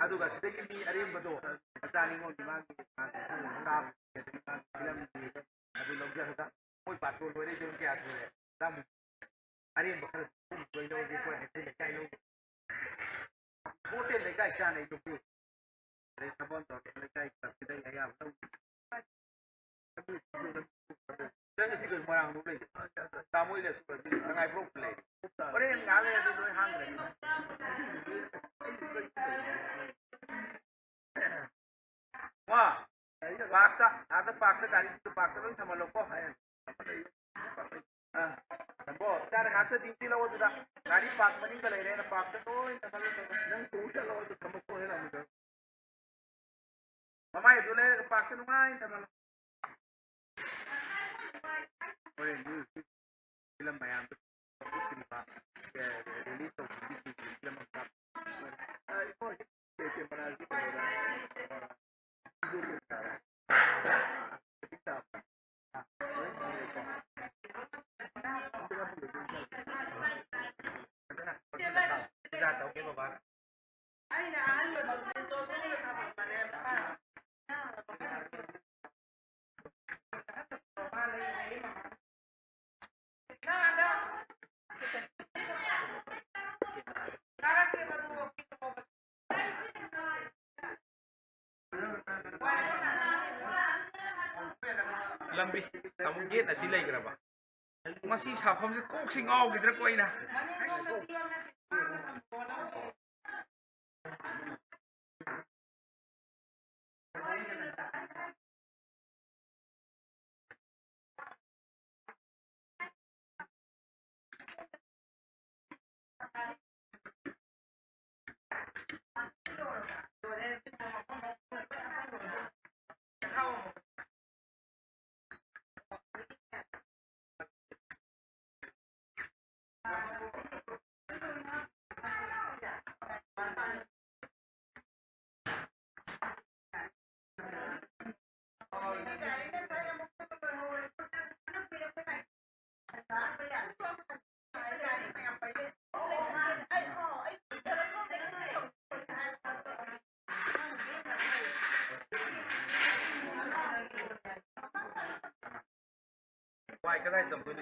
Aduga sidagi mi arimbado asani mo dimag staff film adu logja hota moi patrol hore jo ke asule ram arim bakar koi lo di ko hete le kai lo hotel le kai chane jo ke re sabon to le kai ka sidai aya lo jadi sih gue marang dulu le tamu ile super sangai pro play ore ngale di lo hangre wah pakta ada pakta dari situ pakta lo sama loko hai sambo cara ngata duty lo udah dari pak mending kalau ini pakta tuh sama lo yang tuh lo tuh sama ko hela muda mama itu le pakta lo main sama lo ore news film bayang tuh release of film of lambi kamu gate na silay graba masih safam se kok sing aw gidra koi na Why can I don't do it?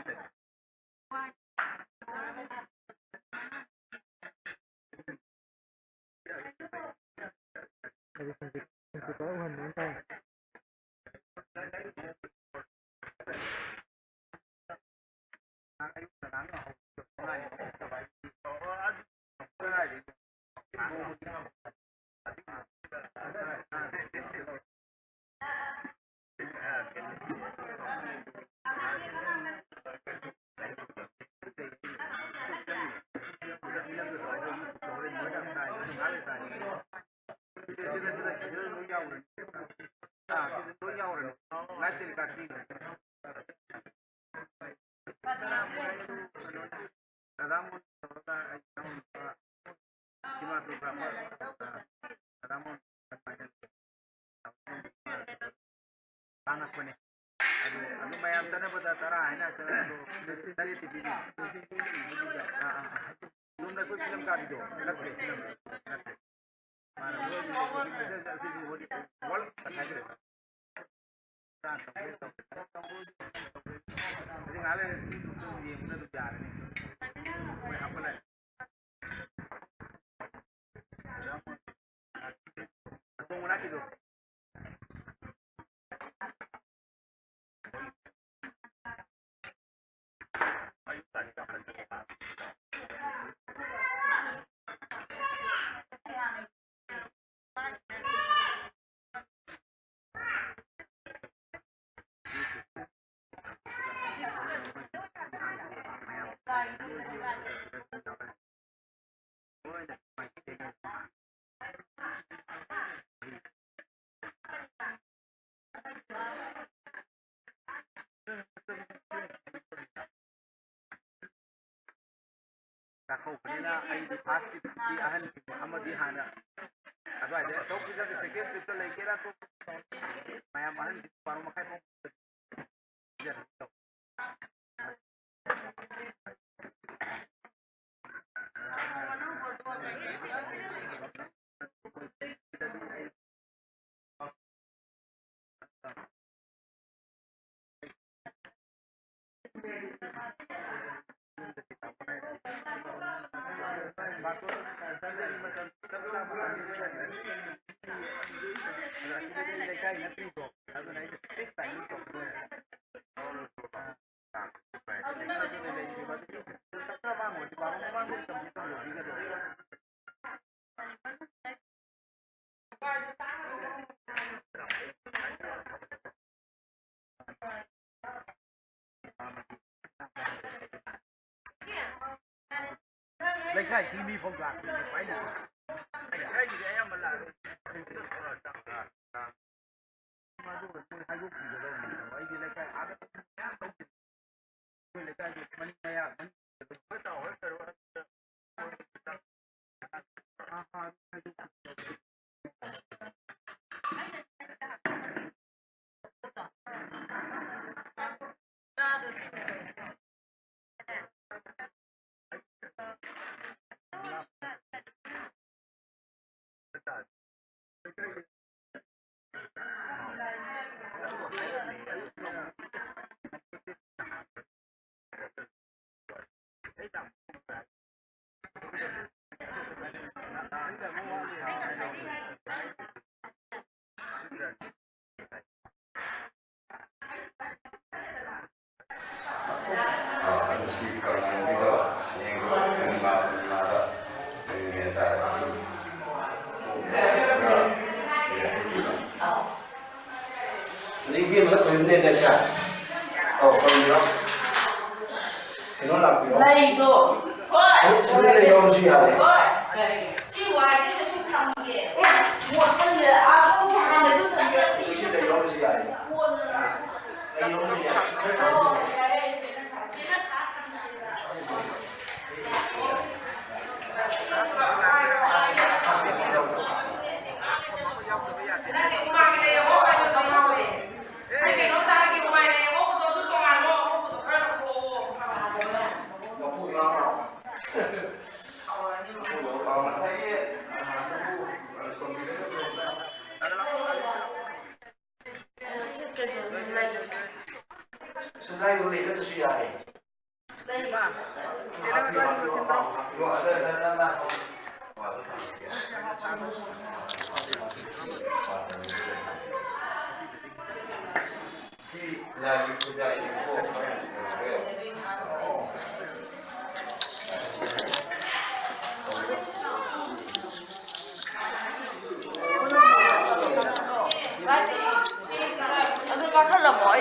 Kakaukanina ay fast di ahan amadi hana adwa de so kita de second trip lai kera to maya mahan paru makai mo lấy cái chi mi phong lạc phải gì cái gì đấy em mà làm mà du lịch hay du lịch rồi ấy gì lấy cái ăn lấy cái gì mình này à mình phải tàu hết rồi si kalangan dito yang mata ternyata lagi mana tu ini dah siap. Oh, kalau dia, kenapa dia? Lagi tu. Sebenarnya yang sih ada. Si wajib sesuatu kami. Buat kerja aku hanya tu saja. Sebenarnya yang sih ada. Yang sih ada. Sendai boleh ke tu sudah ni? Si lagi kerja ini Kan là mọi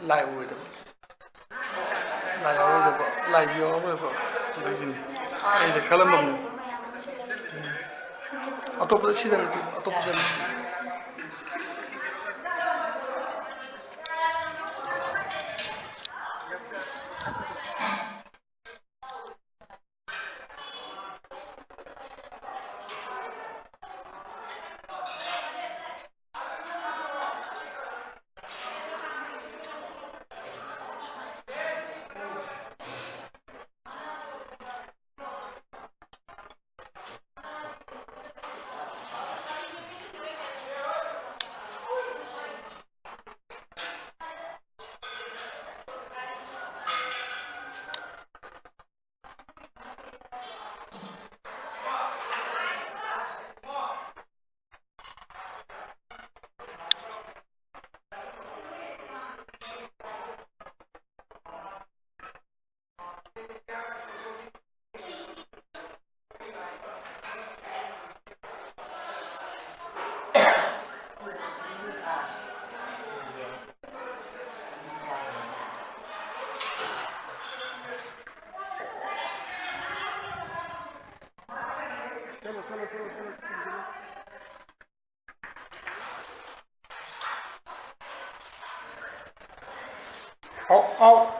lai oidaba lai yaudaba lai yaudaba ꯑꯗꯨꯒꯤꯅꯤ ꯑꯩꯁꯦ ꯈꯜꯂꯝꯃꯕꯅꯤ ꯑꯇꯣꯞꯄꯗ ꯁꯤꯗ ꯅꯠꯇꯦ ꯑꯇꯣꯞꯄꯗ ꯅꯠꯇꯦ Out.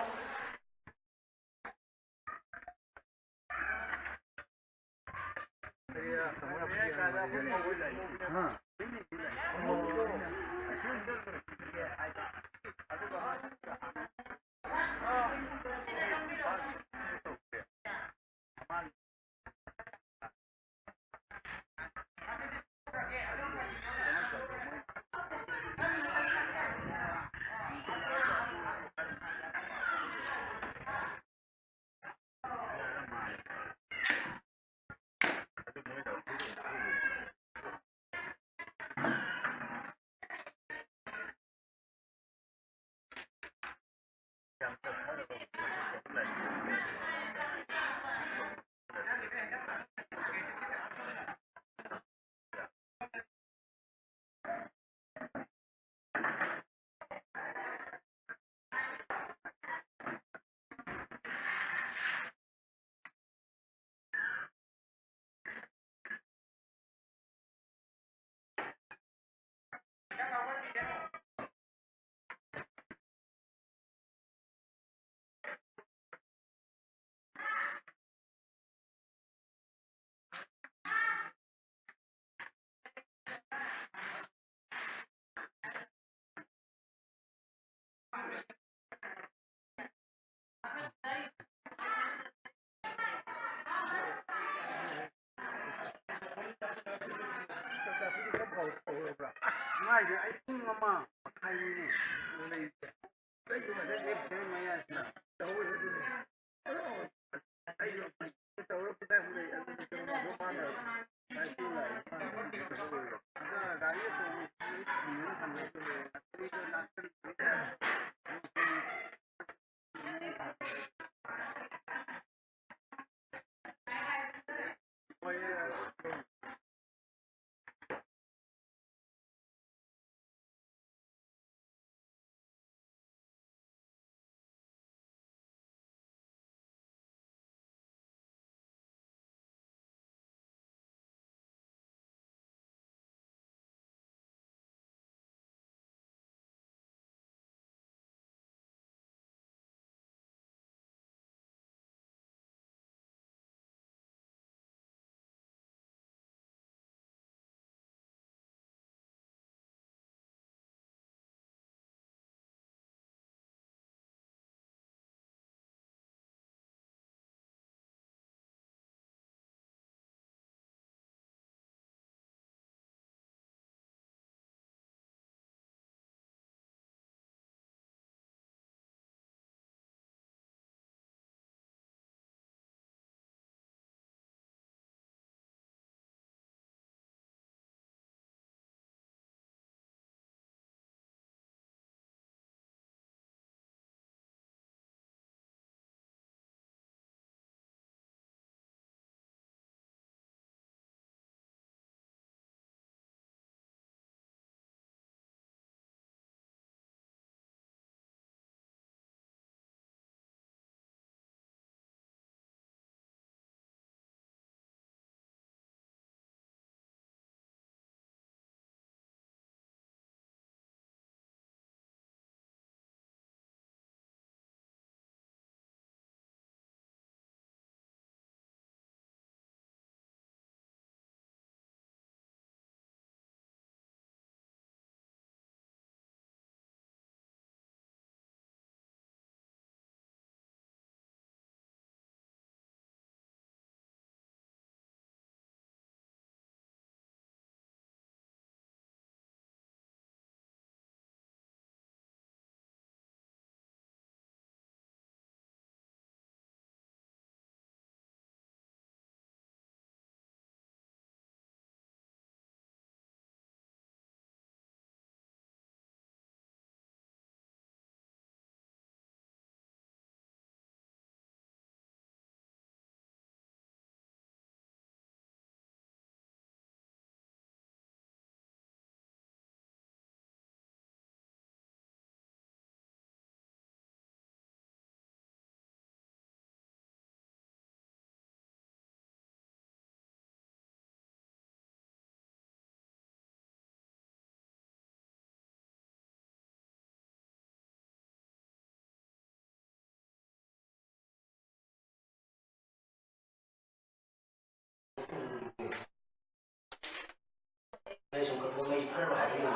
đây số các con này rất là hay điều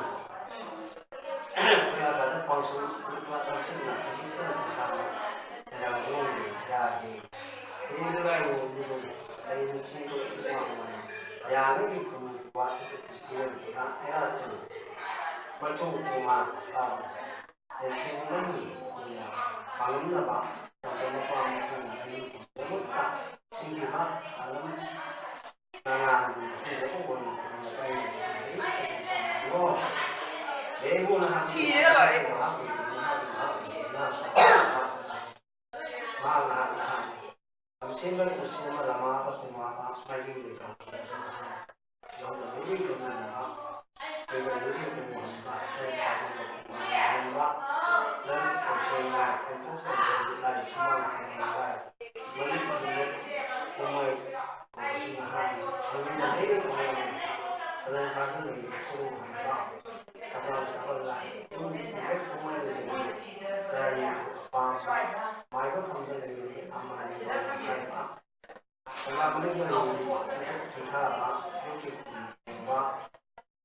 bây giờ cả các con số qua tâm sinh là cái chúng ta thành thạo thì là luôn thì thế cái này như rồi đây mình xin tôi qua nhà cái gì cũng qua cho cái chuyện thì ha thế là quan trọng của mà thì khi mình bằng là bảo còn nó qua một phần thì nó mất cả sinh hoạt làm thì nó cũng còn đúng không để mua là hàng thì đấy rồi mà là làm xem cái cuộc sống là mà bắt đầu mà phải đi để cho nó được cái gì cũng là bây giờ những cái của mình là sản phẩm của mình là nên cuộc sống này cũng cuộc sống này chúng ta thành là mình của mình chúng ta mình thấy được mình cho nên khá là nhiều cô hàng đó các bạn sẽ còn lại những cái của mình là và mai có phần là mà hay quá làm cái này sẽ sinh ra là những cái và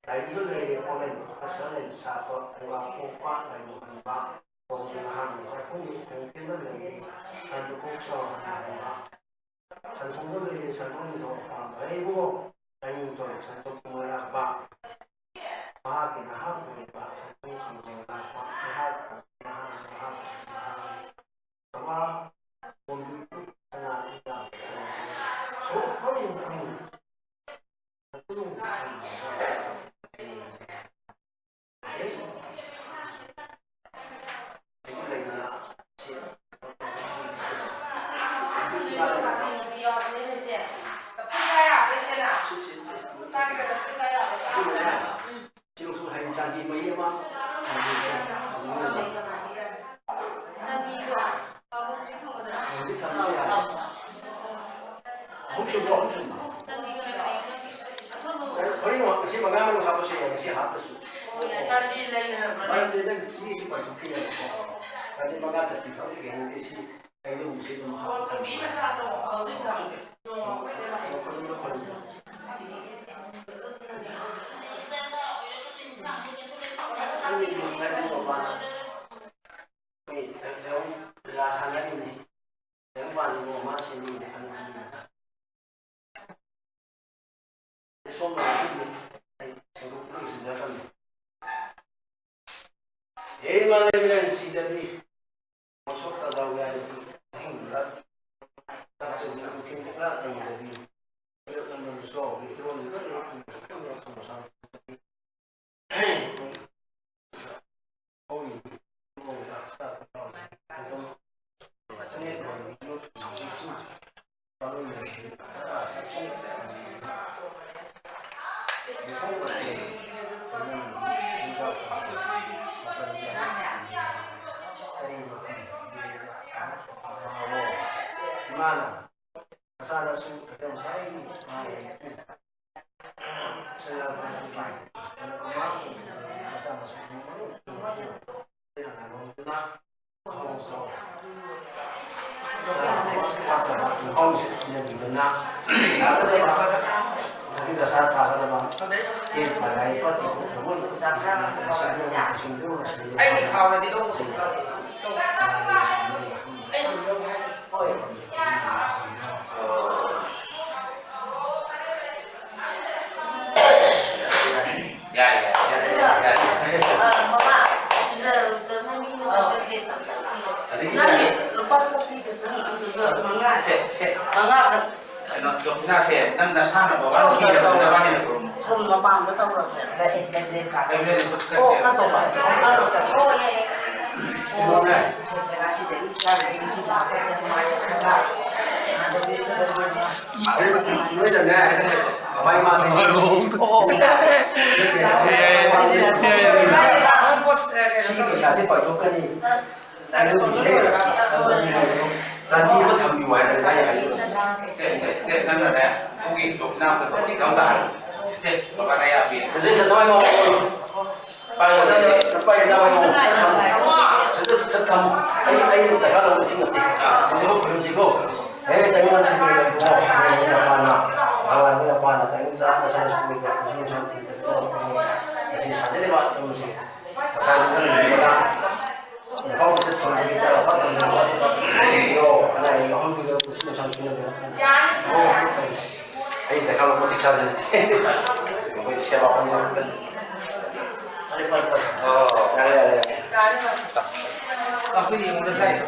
đại biểu này của mình sẽ lên xã hội và quốc gia này một phần ba còn hàng sẽ không bị cùng thêm vấn đề thành được quốc gia này sản phẩm đó là sản phẩm gì thôi ấy bố anh tôi sản phẩm của mình là ba cái nào học của mình ba sản phẩm của mình là ba cái hai và còn là số không hành trang đi mấy em ạ? không chịu. Bởi vì khi mà ngang học thì sẽ học được. Bởi vì đây chỉ phải thực hiện được. Tại vì mà ngang sẽ bị không thực hiện được thì anh dùng sẽ dùng học. Vì mà sao tôi dịch thẳng anh nhìn một cái của bạn mình theo là sang cái này theo bạn của mà xin đi ăn cái số là cái gì đây số cũng xin ra cái này mà lên xin đi một số các giàu nhà được thành ra ta sử dụng trên cái là thành để đi được làm một số cái luôn rất là không sao ôi ngồi đặc sắc đó então cho nên là nó chỉ giúp cho mình là sẽ không là gì mình gặp mana masalah su tetap saya ini saya masa masuk không nhận được Việt Nam đã có thể bảo cái giờ sát ta có thể bảo trên bài này có thể cũng muốn anh đi khảo này thì đâu có Jadi macam ni mana saya Saya kan ada mungkin 6 atau 3 tahun. Saya bapak saya bin. Jadi saya mau Kalau apa yang nama saya tahu. Ai tak kalau mesti mesti. Jadi belum cukup. Jangan macam ni lagi. Mana? Awalnya apa? Jangan saya sudah 다시 사전에만 오시 사사는 이거다 거기서 돈이 있다가 받는 거 이거 하나 이거 한국에 보시면 참 좋은데요. 아니 내가 뭐 직접 하는데 이거 시합 한번 빨리 야야야 Tapi menurut saya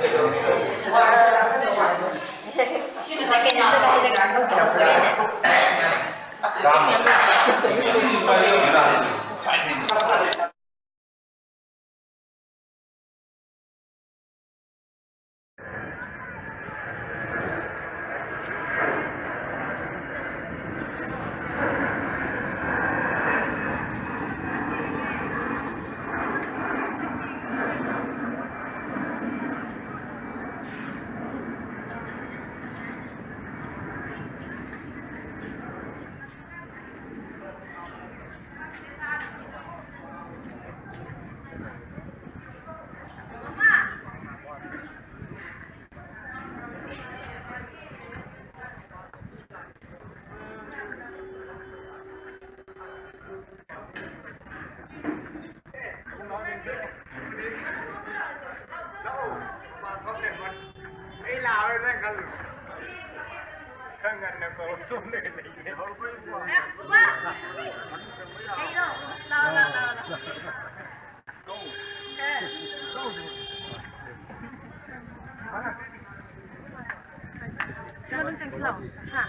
Jangan ceng slow. Ha,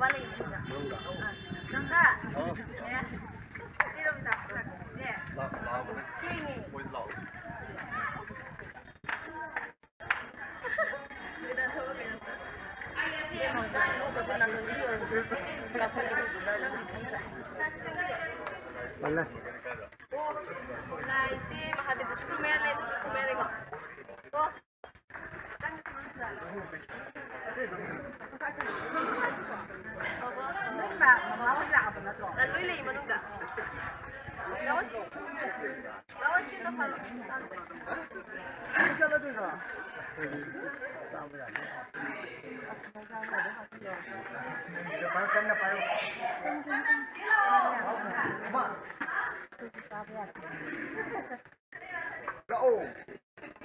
balik juga. Jangan. Ya. Sino kita? Ya. Ini. Mana? Nah, isi mahadi itu kumere kok. Oh. Lalu ini mana enggak? Lawas itu kalau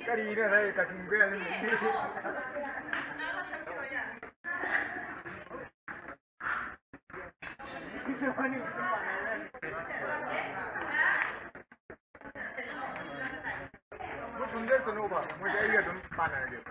cái đi nữa đây cả cùng quen 뭐 존재 선호봐 뭐 자기가 좀 많아야 돼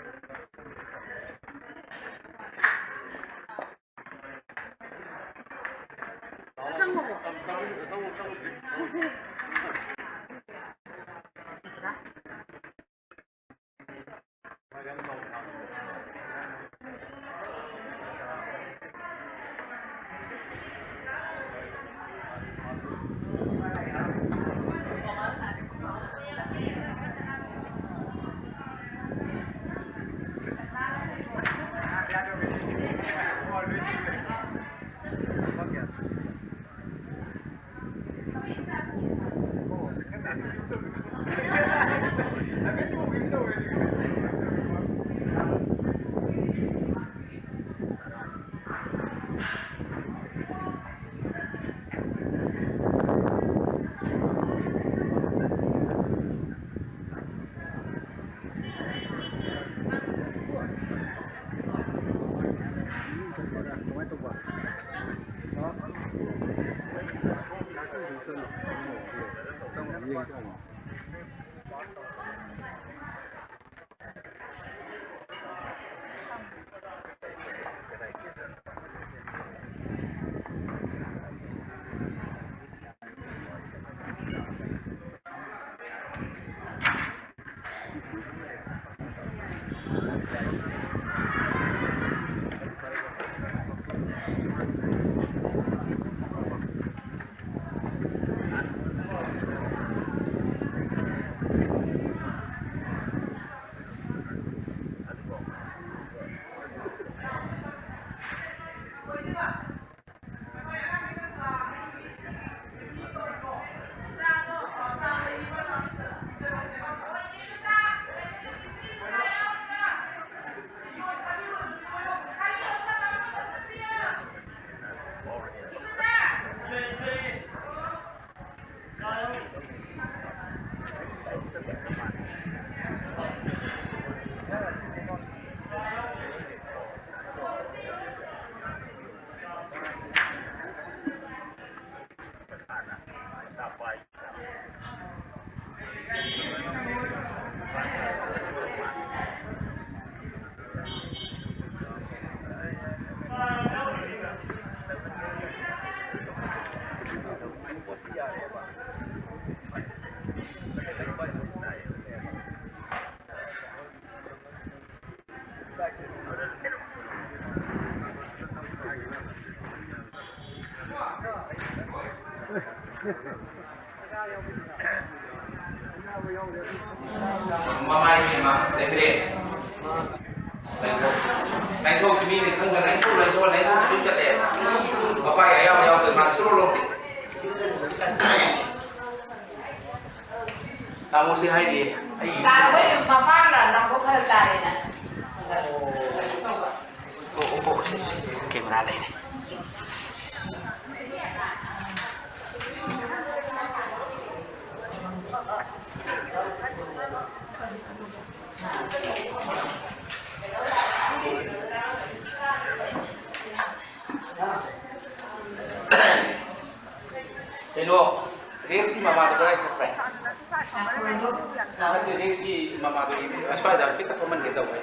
มาไม่ใช่ไหมได้ไปเลยในโทรศัพท์มีในเครื่องในโทรเลยโทรในรู้จักเองต่อไปเอาถึงมาสู้ลงดิkamu sih Heidi tahu mama lah aku kerja ini oh sih kamera lain Hello, reaksi mama tu berapa sampai? Nanti reaksi mama tu ini, asal dah kita komen kita buat.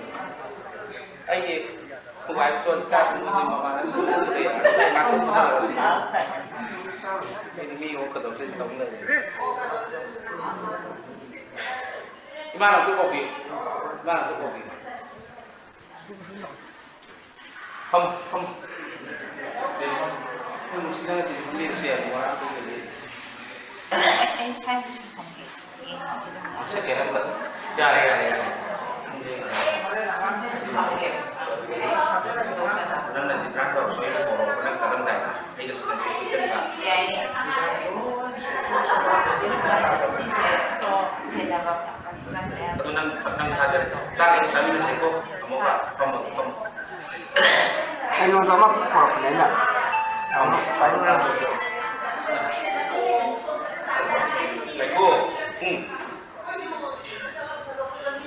Aye, pemain tuan saya semua di mama nanti semua tu dia, aku tahu. Ini mio kita tu saya tahu lagi. Mana tu kopi? Mana tu kopi? Không. Không sedang sih beli siapa orang tu beli. Saya kira tak. Ya. Dan nanti terakhir saya baru pernah jalan dah. Ini sudah saya cerita. Ya ini. Itu nang hadir. Saya ini saya kok kamu kamu. Anh nói mắc hoặc đấy là Baikku,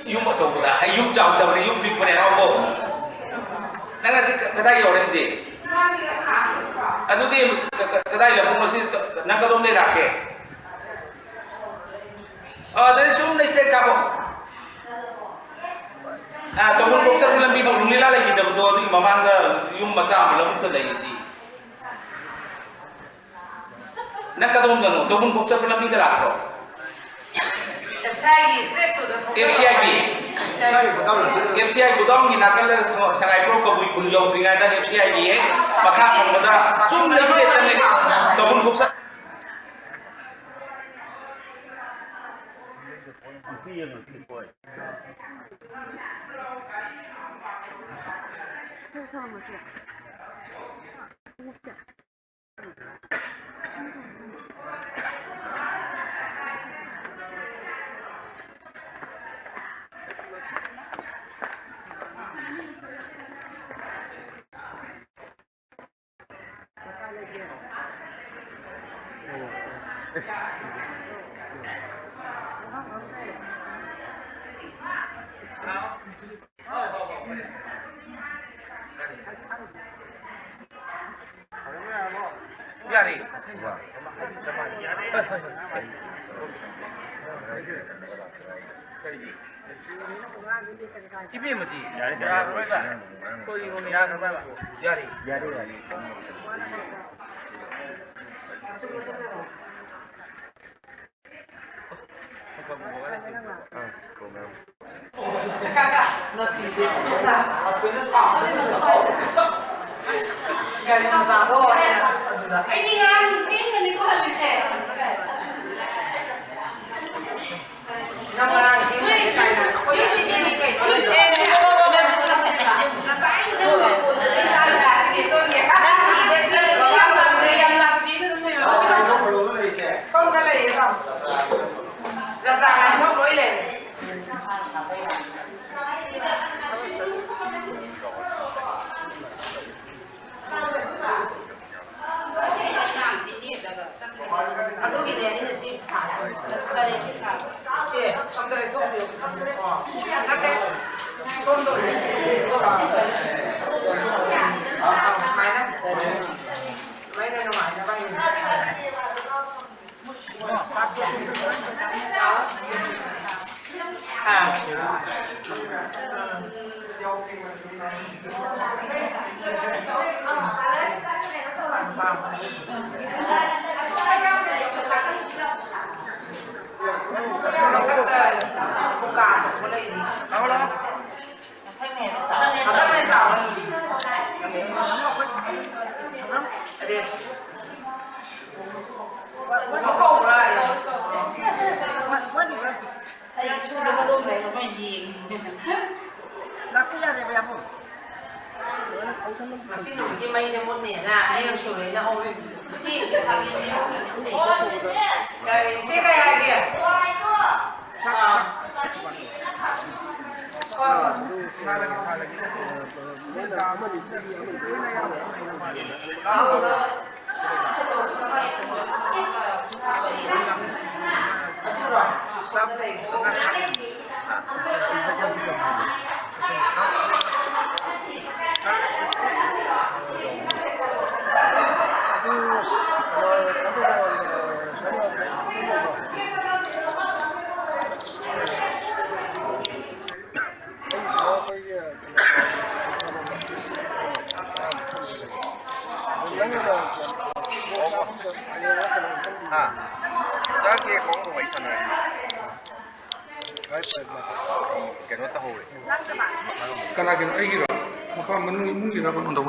yung macam apa? Yung jauh dari yung big mana apa? Nana sih kedai orang sih. Aduh dia kedai lah, mungkin nak kau ni laki. Dari semua state kapo. Tunggu kau cakap lebih dulu ni lah lagi dah betul ni mamang yung macam belum tu lagi sih. Nak kau tunggu kau cakap lebih dah lapor. FCI gudang ni nak kalau sangai pro kabui kunjung tinggal dan FCI dia, maka akan ada cuma state sangat tunggu kau cakap. Yari. Ibu mesti. Yari. Kau ini yari. Kakak, nanti kita aku itu sama dengan kau. Gak ada masalah. Ini kan, ini kau halus ya. Nama ini kayak apa ya? Ini kayak không cái này không? Giặt này không nói lên. Aku gini ini sih, ada yang kita, sih, sampai itu dia, nanti, kondo ini, mainan apa ini? Buka sekolah ini. Apa lah? Apa yang salah? Ada. Ay, sudah belum bayar main. Laki ya dia apa? Masih nunggu main semut nih, nah ini sudah nya orang. Si, lagi ni. Kayak si kayak lagi. Jaga kong mo ay tanay. Ganun taho eh. Kanagin ay gira. Maka mung gira ko ndo.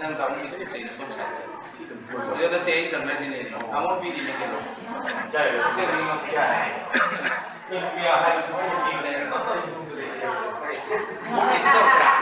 Nang kamu diskusi na susah. Dia dah tiada tengah sini. Kamu pilih ni kalau. Jaya, saya ni mak dia. Ini dia harus semua pilih ni. Mungkin sudah serah.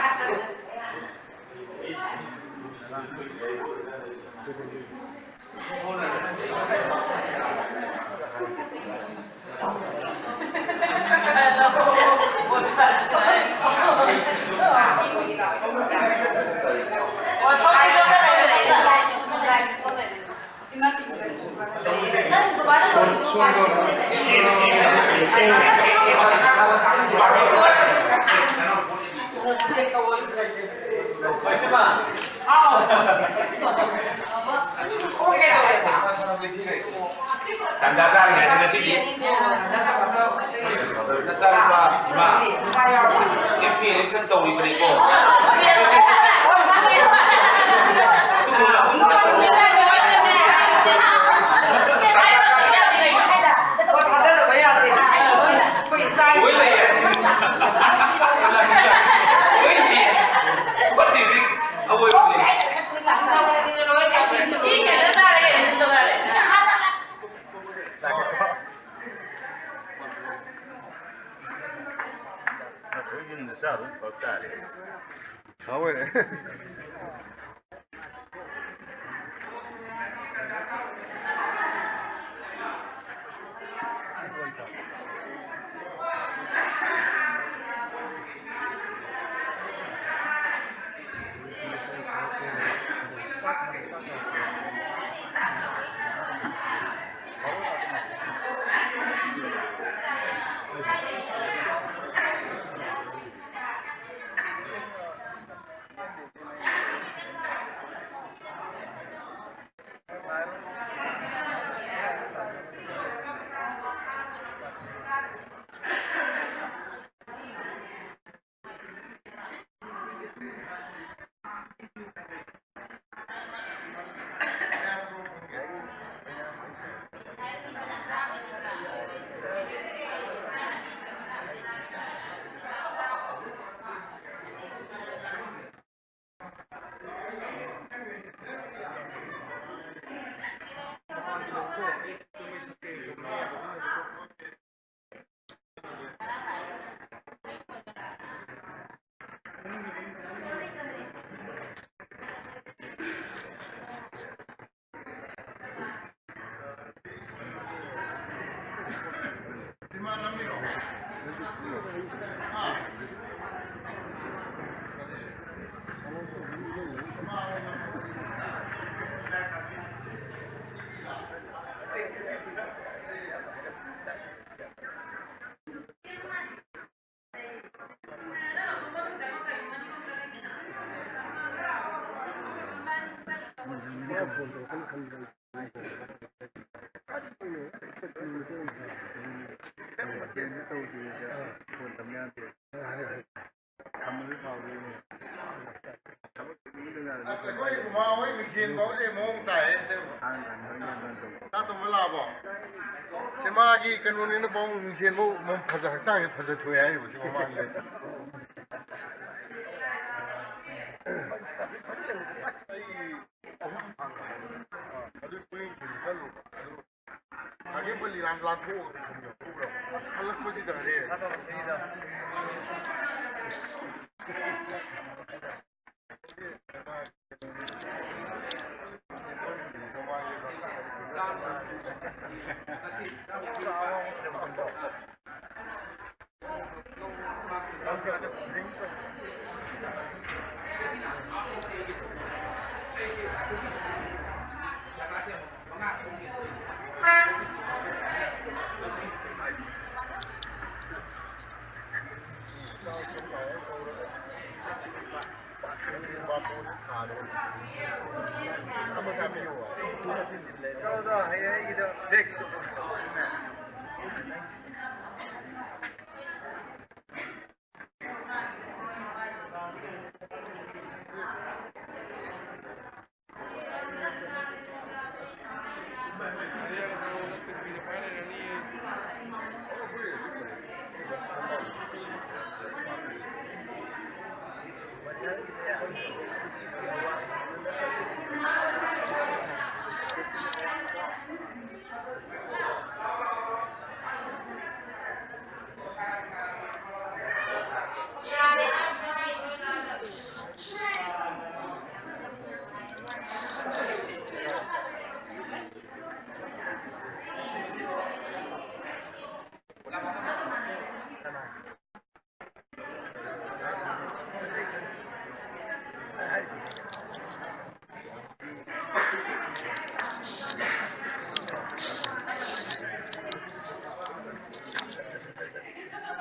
Dan cari di sini. Cari apa? Ini pilih sentuh di berikut. Hãy subscribe cho kênh Ghiền Mì Gõ để không bỏ lỡ những video hấp dẫn. ꯁꯤꯃꯥꯒꯤ ꯀꯩꯅꯣꯅꯤꯅ ꯄꯥꯎ ꯅꯨꯡꯁꯦꯟꯕꯨ ꯐꯖ ꯍꯛꯆꯥꯡꯁꯦ ꯐꯖꯊꯣꯛꯑꯦ ꯍꯥꯏꯔꯤꯕ ꯁꯤ ꯃꯃꯥꯡꯗ ꯑꯗꯨ ꯀꯨꯏꯅ ꯆꯠꯂꯨꯕ ꯑꯗꯨ ꯈꯥꯒꯦꯝꯄꯜꯂꯤ ꯂꯥꯟꯊꯣꯛꯑꯒ ꯑꯁ ꯍꯜꯂꯛꯄꯁꯤꯗ ꯍꯔꯦ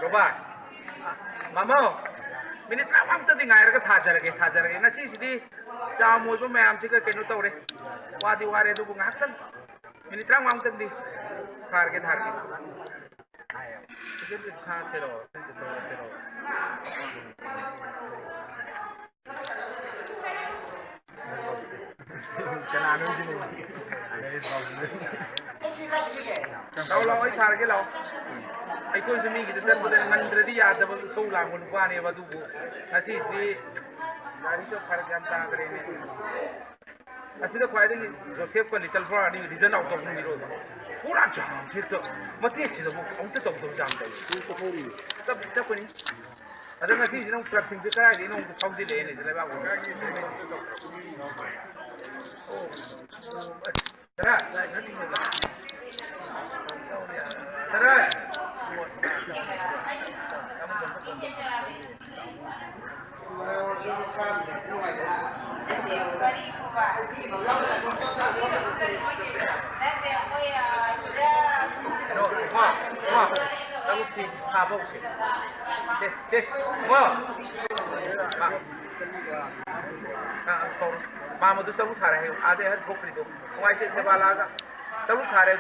Robert, Mamo, minute I'm telling I got Hajar again. I see the jam with the man, chicken canoe. What you are to happen? Minute I'm mountain the target target. I am. Can't say all. How long I target out? I go to me the set with 100 yards of so long when one ever do. As is the Larissa Paraganta. I see the fighting Joseph little for the reason out of the road. Who are jumps? What takes the book on the top of jump? Something. I don't see no practicing the guy, you know, how the lane is about. Mama do sabu thara hai aadhe har thokri do wai te se bala ga sabu thara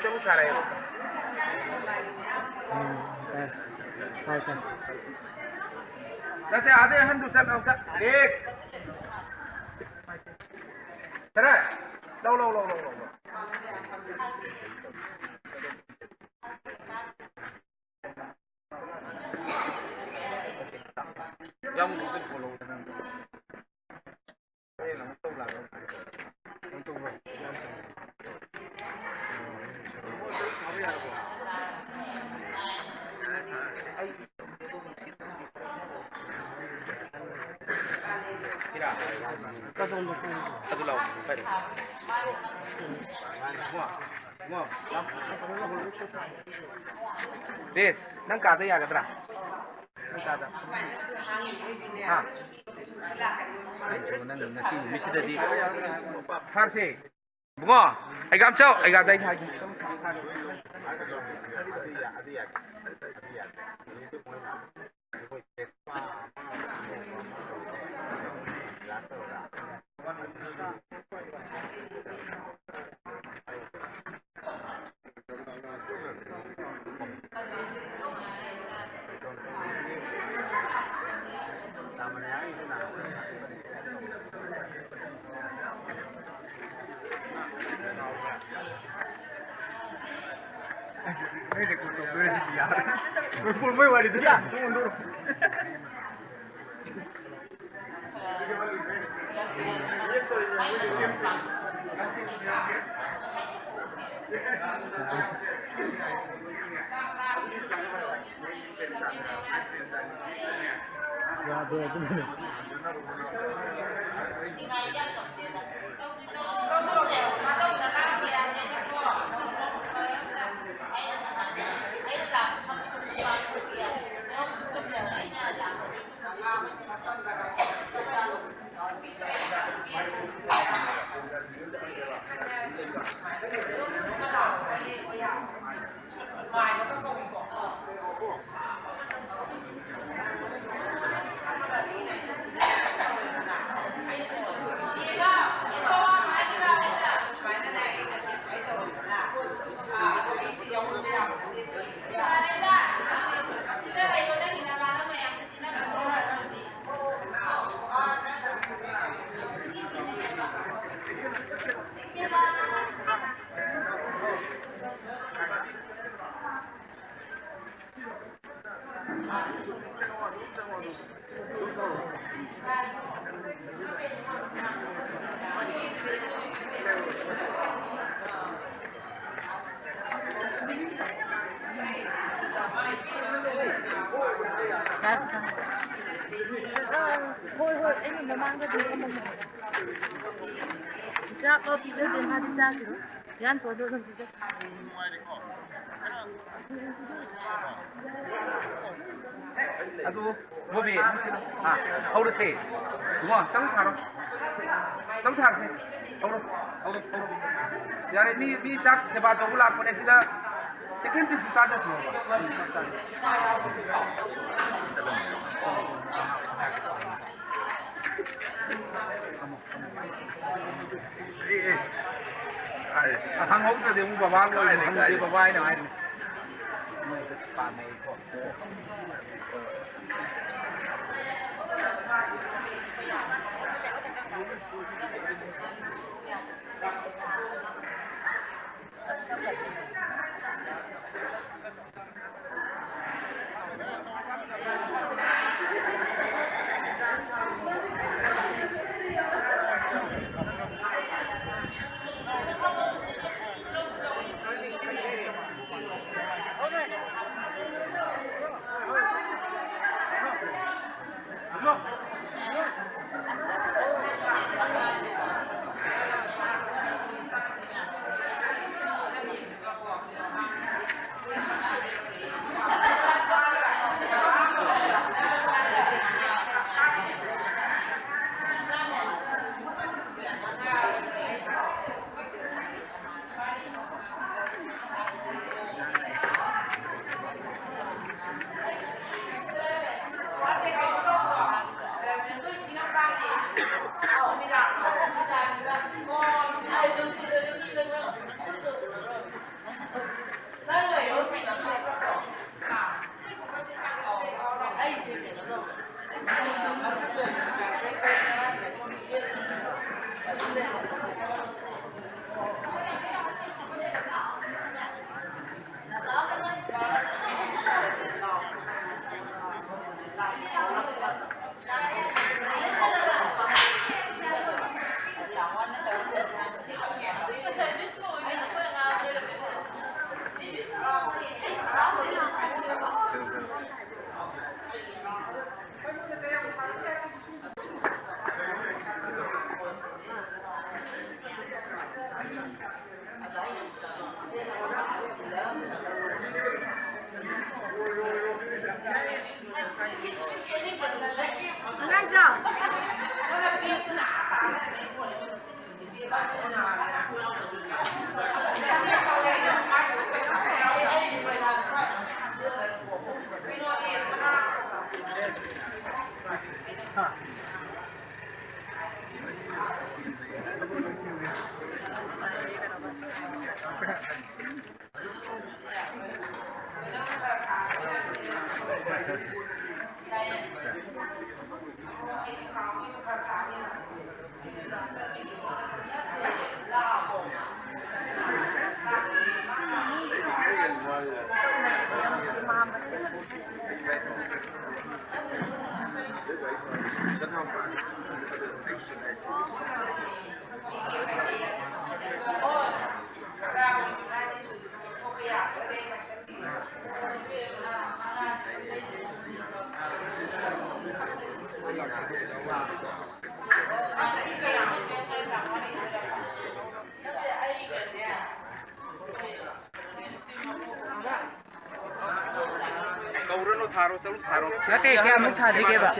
hai nate aadhe han do chal ka ek thara lo yang mungkin follow dengan Dex, nang kada ya gadra. Nang kada. Ha. Nang nasi misi tadi. Farsi. Bunga, ai gam chau, ai ga dai thai. ไม่ได้กูตกด้วยที่ยาพูดไม่ไหวดิทุกอย่างทุกคนดู Ya, betul. Thôi em mình mang cái gì không mình chắc có tí nữa tiền hai tí chắc rồi yan tôi đâu được Aduh, Bobby, how to say? Đúng không? Trong thang gì? How to. Yare mi chắc sẽ bắt đầu làm cái này second is start as well. Thằng hống thì ông bà ba rồi, thằng đi bà vai này. गौरव थारो चलो थारो नते क्या मुख था देखे बा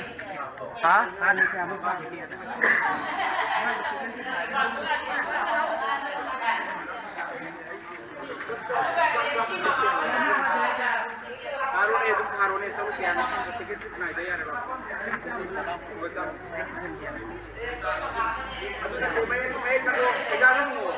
हां हां नहीं क्या मुख था देखे थारो ने सब क्या ना टिकट नहीं दे यार मैं करो इजाजत हो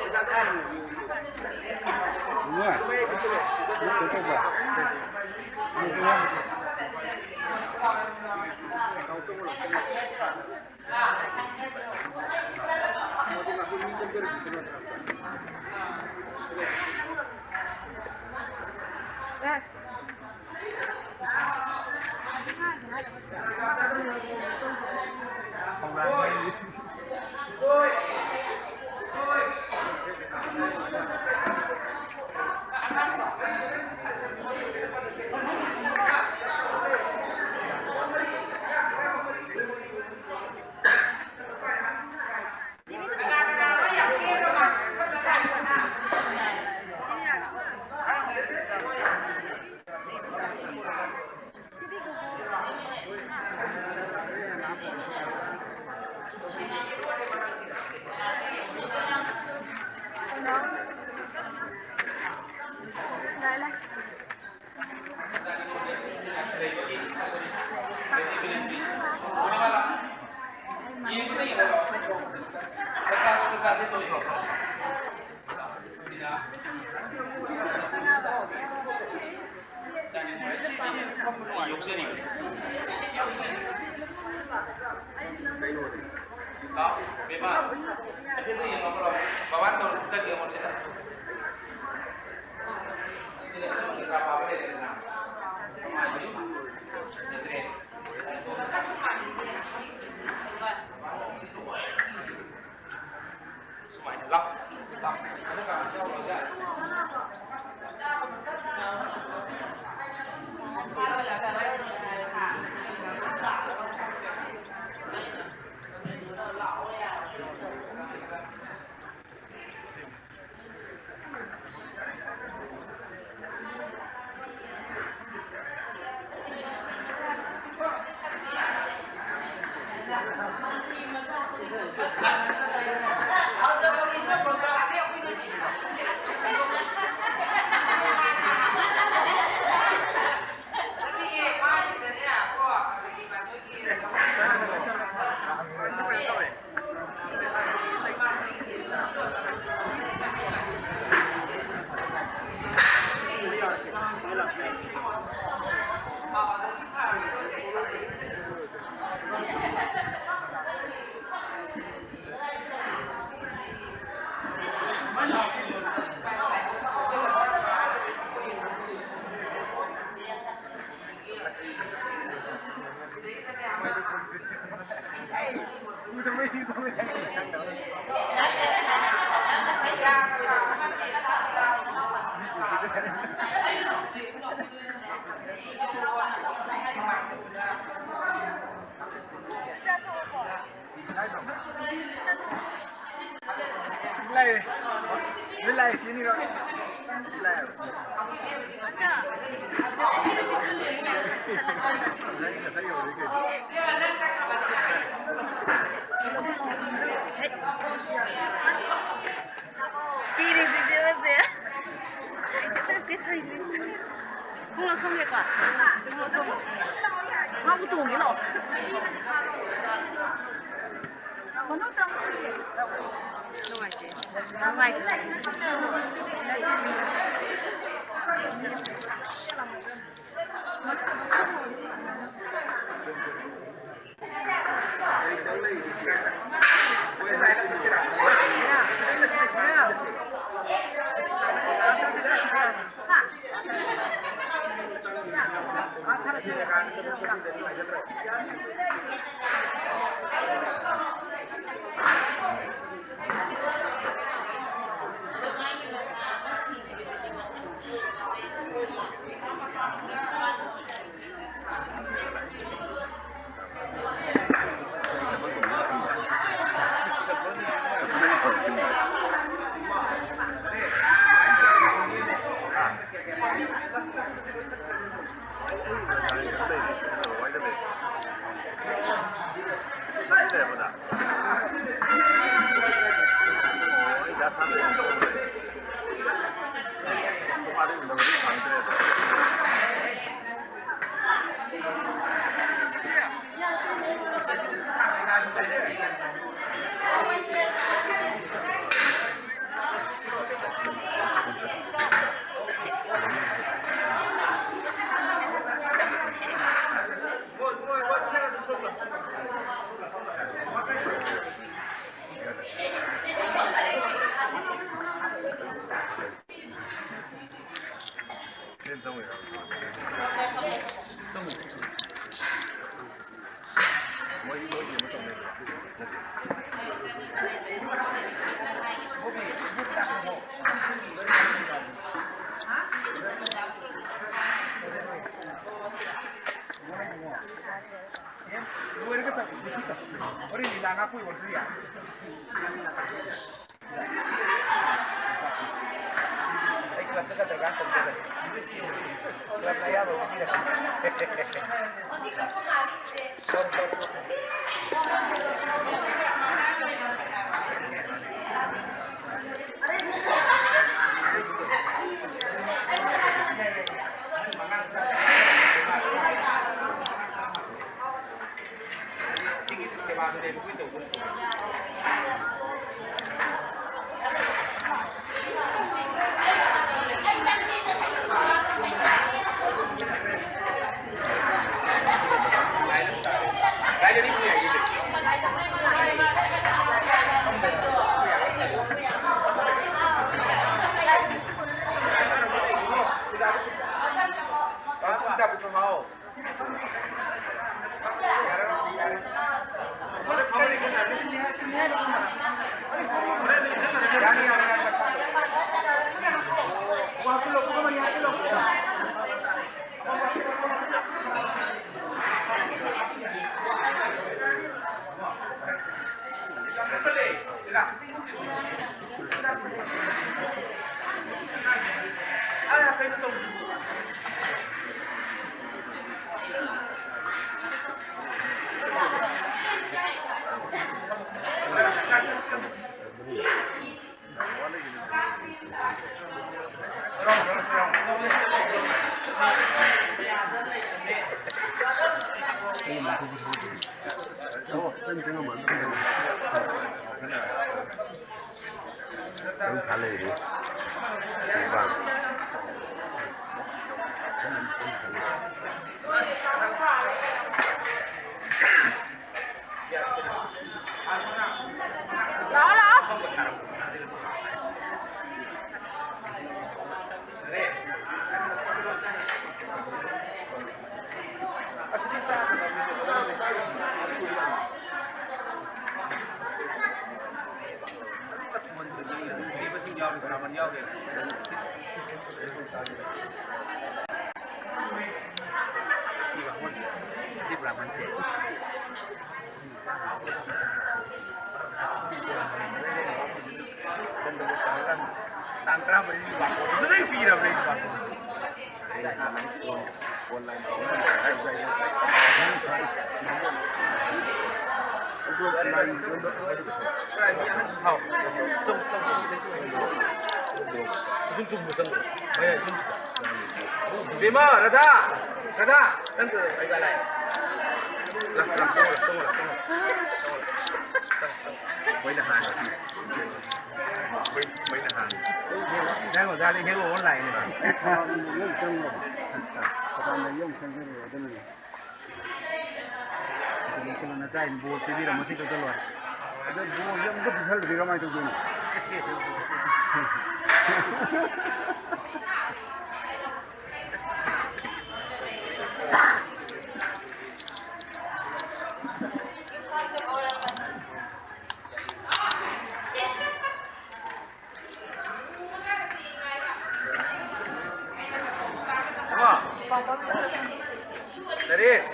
Teres.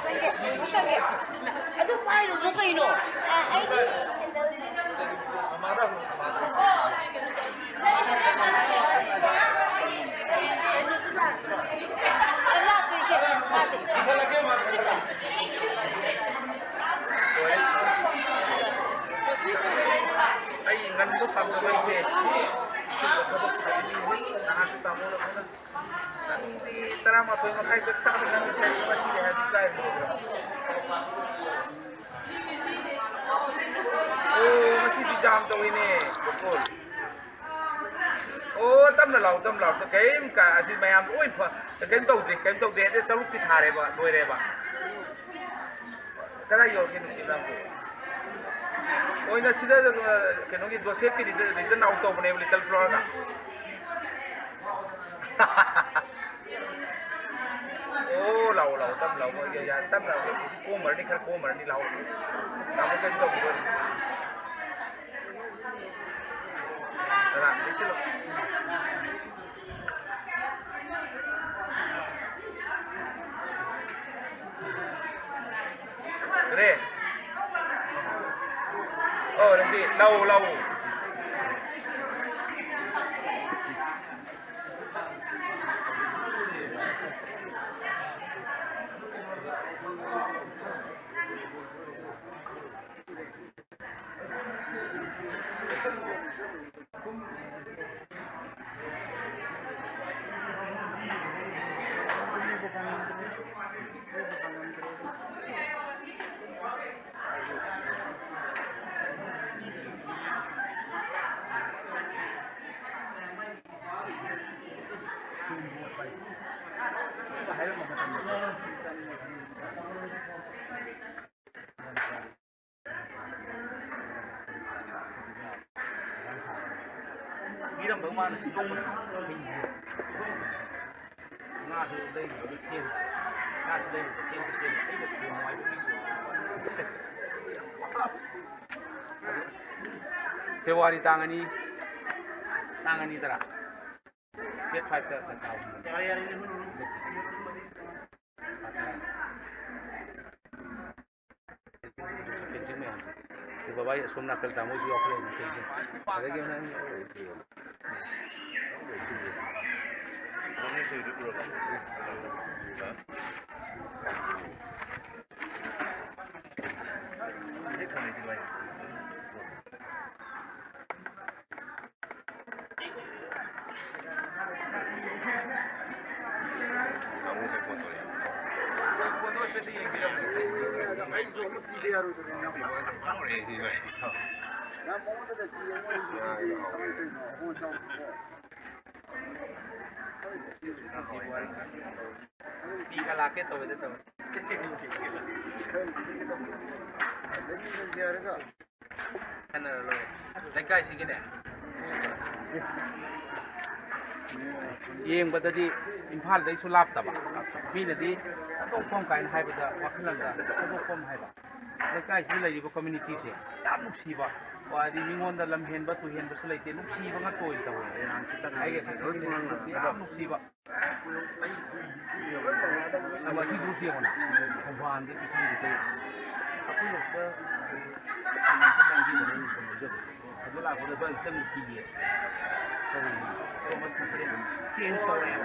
ꯆꯪꯒꯦ ꯑꯗꯨ ꯄꯥꯏꯔꯨꯅꯨ ꯀꯩꯅꯣ ꯑꯩ ꯉꯟꯕ ꯄꯥꯝꯗꯕꯩꯁꯦ ꯁꯤꯒꯨꯝꯕ ꯊꯕꯛꯁꯤꯗꯤ ꯅꯍꯥꯟꯁꯨ ꯇꯥꯃꯣꯅ ꯅꯪꯗꯤ 12 ꯃꯈꯥꯏ ꯆꯥꯛ ꯆꯥꯕ ꯅꯪ ꯀꯔꯤ ꯉꯁꯤꯗꯤ ꯍꯥꯏꯕ ꯀꯥꯏꯕ ꯑꯣ ꯉꯁꯤꯗꯤ ꯖꯥꯝ ꯇꯧꯋꯤꯅꯦ ꯕꯀꯣꯜ ꯑꯣ ꯇꯞꯅ ꯂꯥꯎ ꯀꯩꯝ ꯑꯁꯤ ꯃꯌꯥꯝ ꯂꯣꯏ ꯀꯩꯝ ꯇꯧꯗꯦ ꯑꯗꯩ ꯆꯔꯨꯛꯇꯤ ꯊꯥꯔꯦꯕ ꯂꯣꯏꯔꯦꯕ ꯀꯗꯥꯏ ꯌꯧꯔꯒꯦ ꯅꯨꯡꯁꯤꯠ ꯂꯥꯛꯄꯣ ꯑꯣꯏꯅ ꯁꯤꯗ ꯀꯩꯅꯣꯒꯤ ꯖꯣꯁꯦꯐꯀꯤ ꯔꯤꯖꯟ ꯑꯥꯎꯠ ꯇꯧꯕꯅꯦꯕ ꯂꯤꯇꯜ ꯐ꯭ꯂꯋꯔꯒ ꯑꯣ ꯂꯥꯛꯑꯣ ꯇꯞꯅ ꯂꯥꯛꯑꯣ ꯃꯣꯏꯒꯤ ꯇꯞꯅ ꯀꯣꯝꯃꯔꯅꯤ ꯈꯔ ꯀꯣꯝꯃꯔꯅꯤ ꯂꯥꯛꯑꯣ ꯇꯥꯃꯣ ꯀꯩꯅꯣ ꯇꯧꯕꯤꯔꯣ ꯗꯗꯥ ꯂꯩꯁꯤꯜꯂꯣ 그래. 렌지 라우. 이런 너무하는 시동을 나서 내가 셈 나서 내가 셈 이거 뭐 많이 February tangan이더라. Get five thousand. Babae asum nakal tamu si offline mungkin. Ada gimana? Tiga laki tuh itu. Kan lo, lengkap sih gini. Yang berarti impal dari sulap tak pak. Bila di satu form kain hai pada wakilan dah satu form hai pak. Lengkap sih lagi bu community sih. Tak mesti pak. Wah di mingguan dalam henbat tu henbat sulai tu mesti banget tu itu. Ayah sih, tak mesti pak. Sama hidup sih mana. Kumpulan di itu. Aku lupa. Kumpulan di mana itu. Ada lah boleh bahasa mungkin. So mesti kena change orang.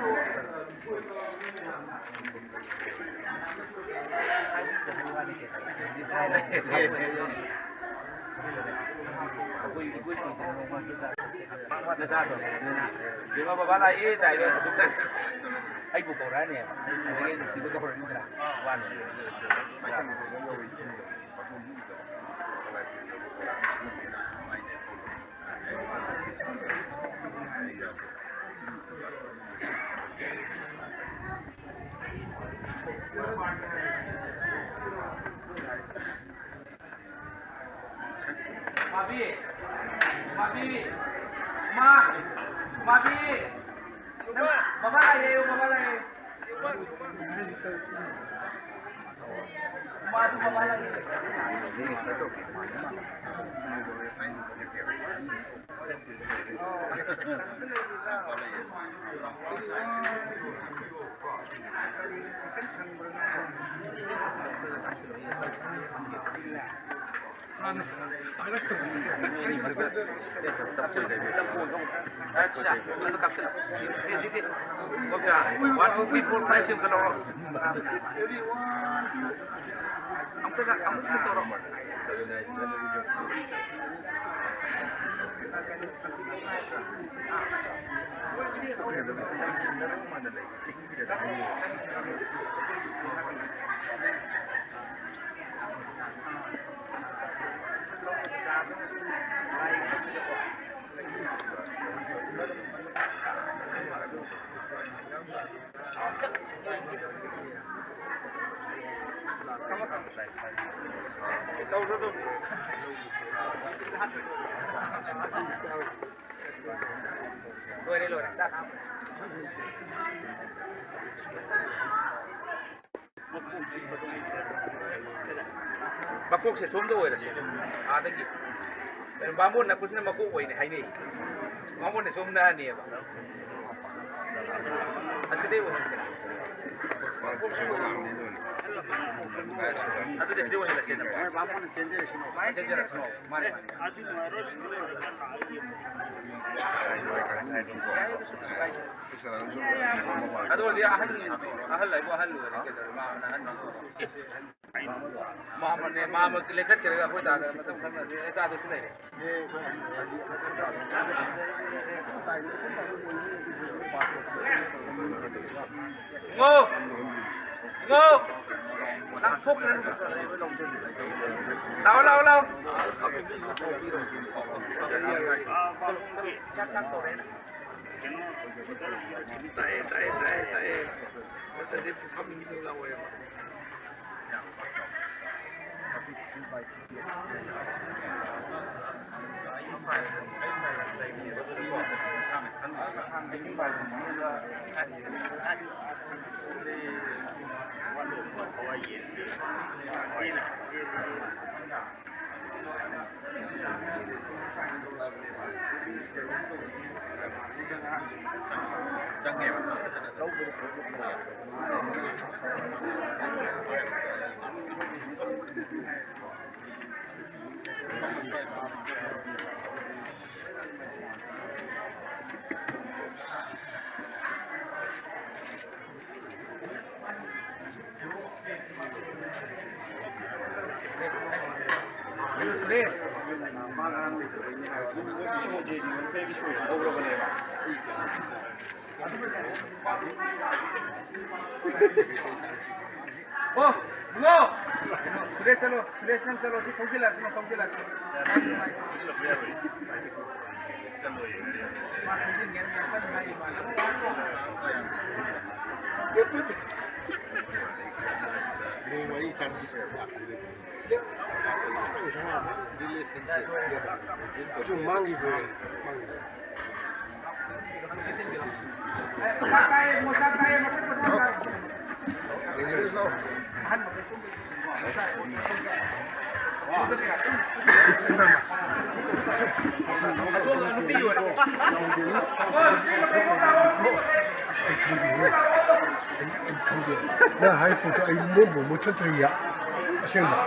Aku ikut itu rumah kita. Mana satu? Di mana bapa lah ini dah itu. Ai buku orang ni. Ini si buku orang ni dah. Wan. Mabi, Baba lagi. Baba lagi. अच्छा तो कब से सी कब जा 1 2 3 4 5 6 करो हम से तो Makuk se som do era se ada ki bamun na kusina makuk wai ne hai ni bamun ne som na ni ba aside wo se adu de dewo la se na bamun ne change se no change ra no mare adu dia ahal lai bo ahal lu ke ma na मामा लेखत करेगा कोई दादा मतलब करना है दादा सुन ले ngô ngô đang thúc lâu lâu lâu tại tadi kami lâu rồi Oh, no. Sudah selalu si kau jelas.那还不叫没出这样，行吧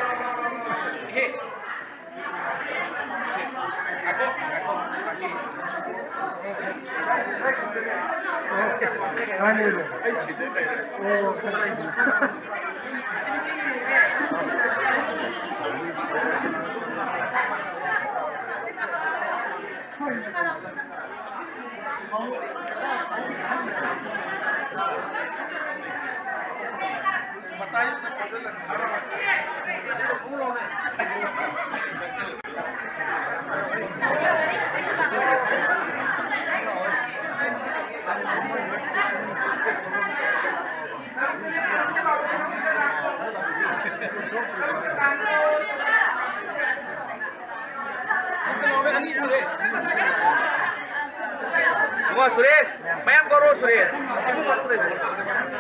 ？Semua Suresh, mayang goro Suresh. Ibu malu deh.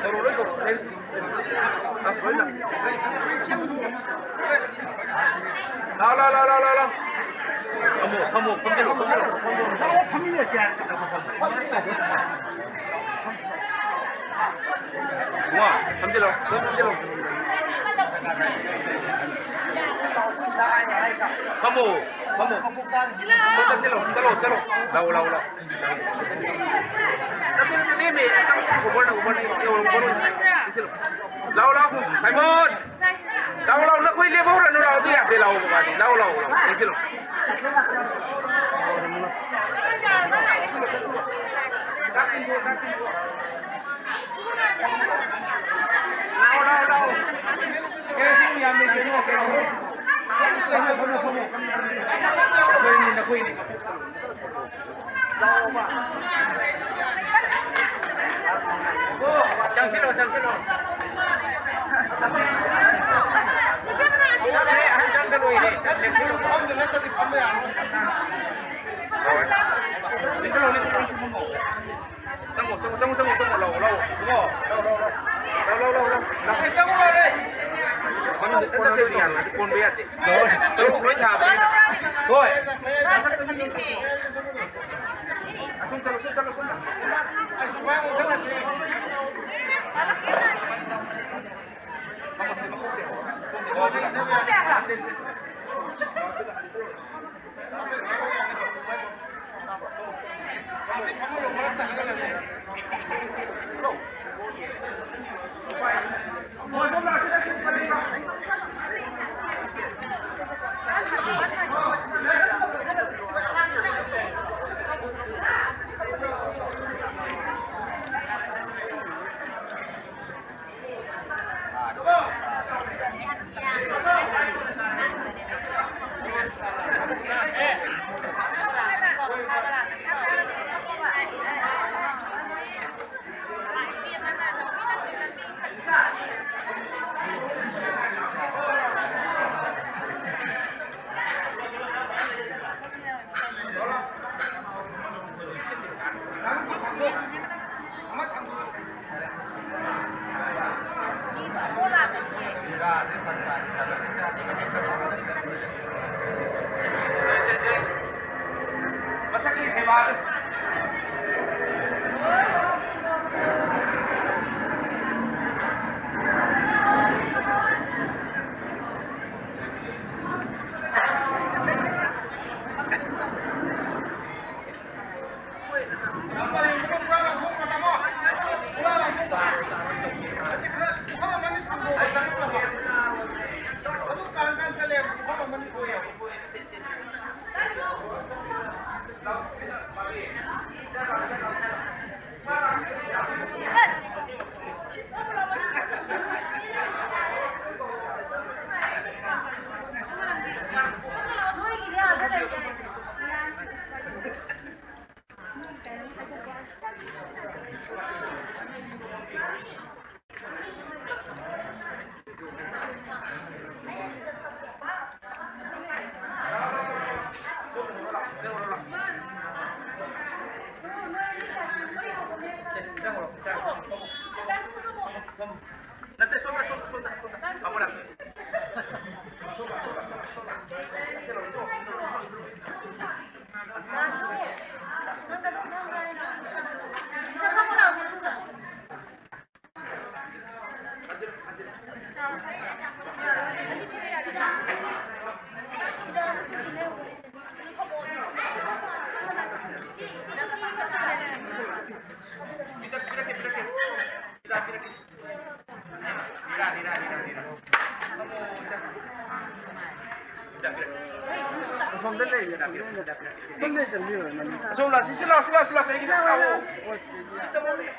Goro. Ah, boleh. Lah. Kamu jelo. Kamu ni aja. Wah, kamu jelo. kamu kita selo lau nanti ini me sang kubur selo lau Simon lau nak kuih dia bawa lau tu ya lau bukan lau selo lau itu yang menjadi Jangan silo. Jangan dulu ini. Sila kayak gini tahu. Sisa boleh.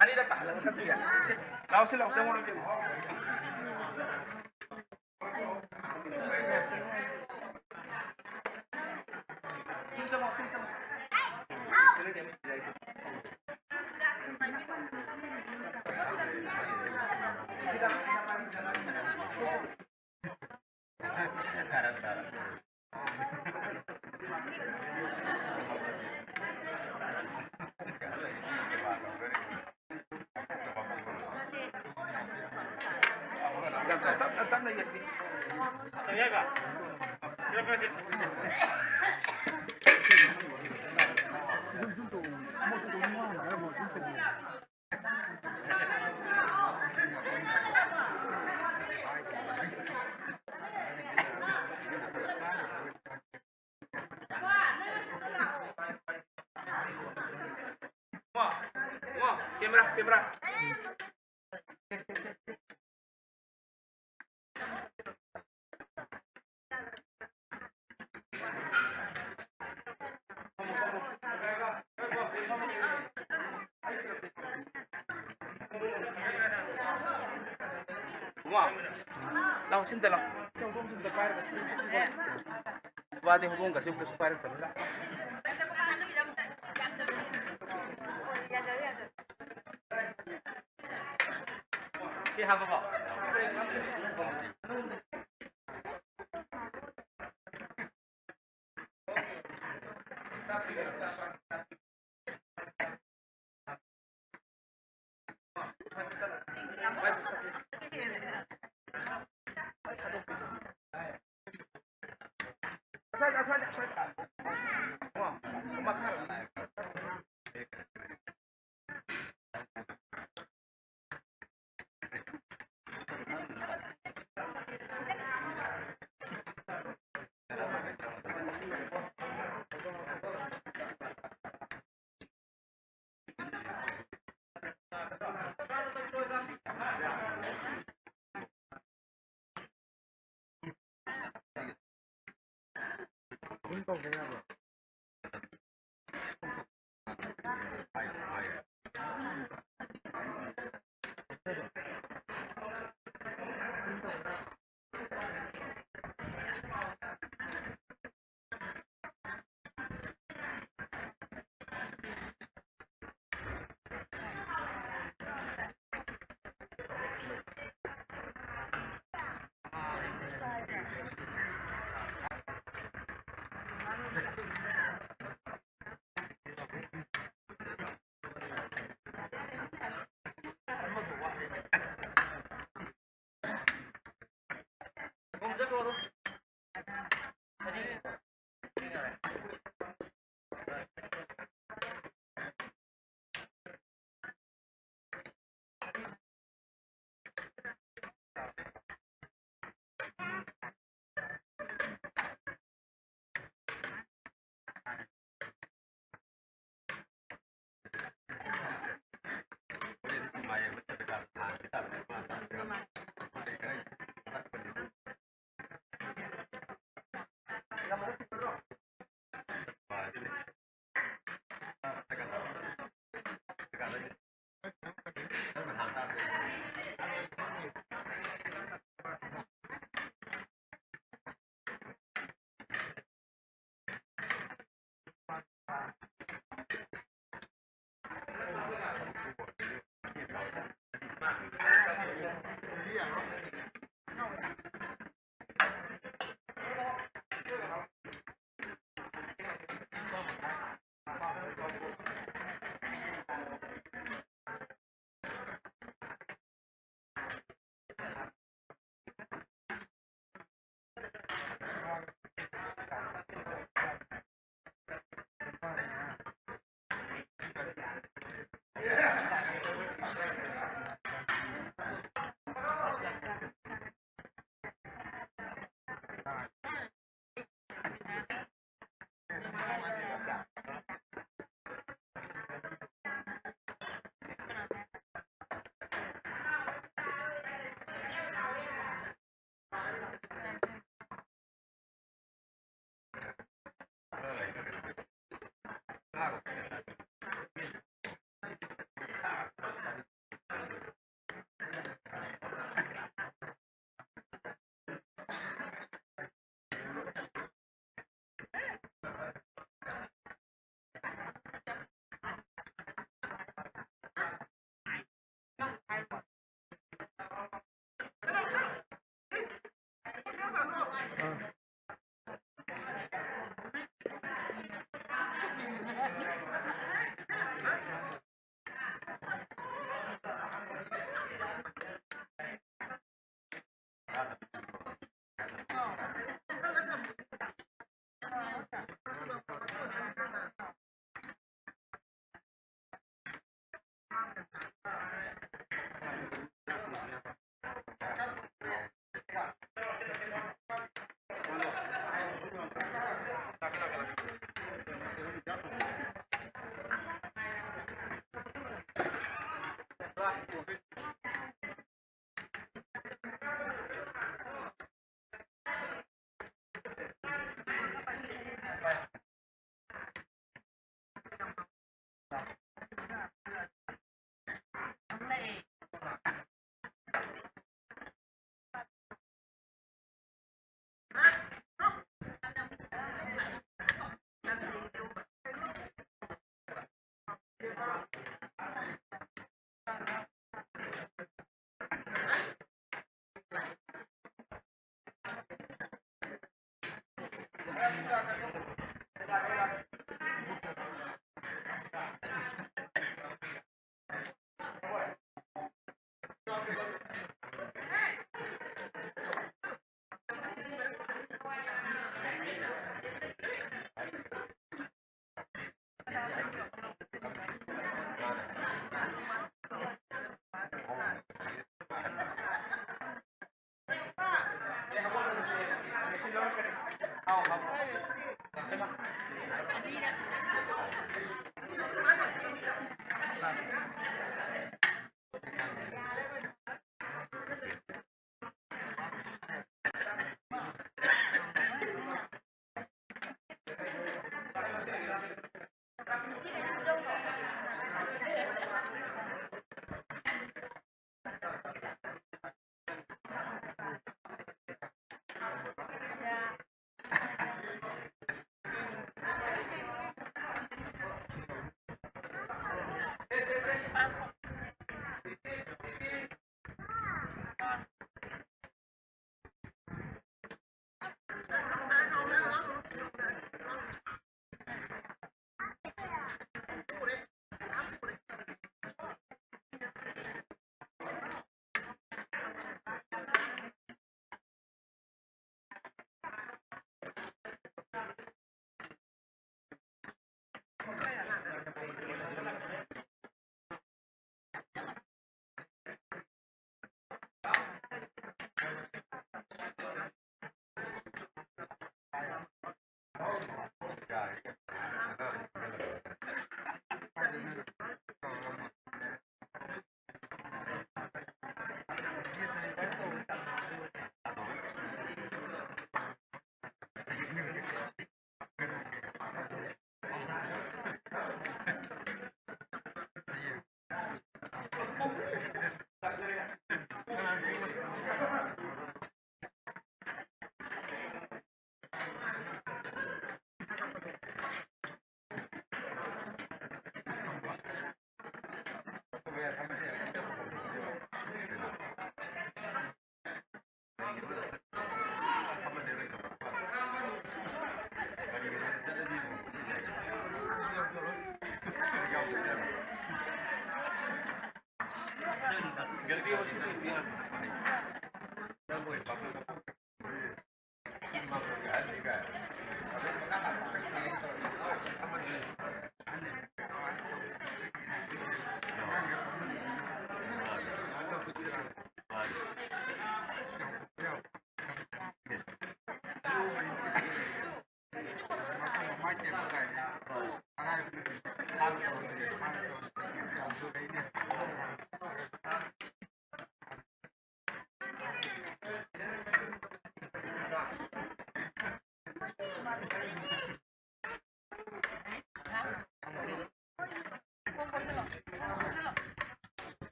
Ani dah tahu kan tu ya. Sila saya mau lagi. Kamera. Wow. Lau sim dalam. Sim sim da pair ka. Wadi hubung ka sim ka pair ka. Si ha ba.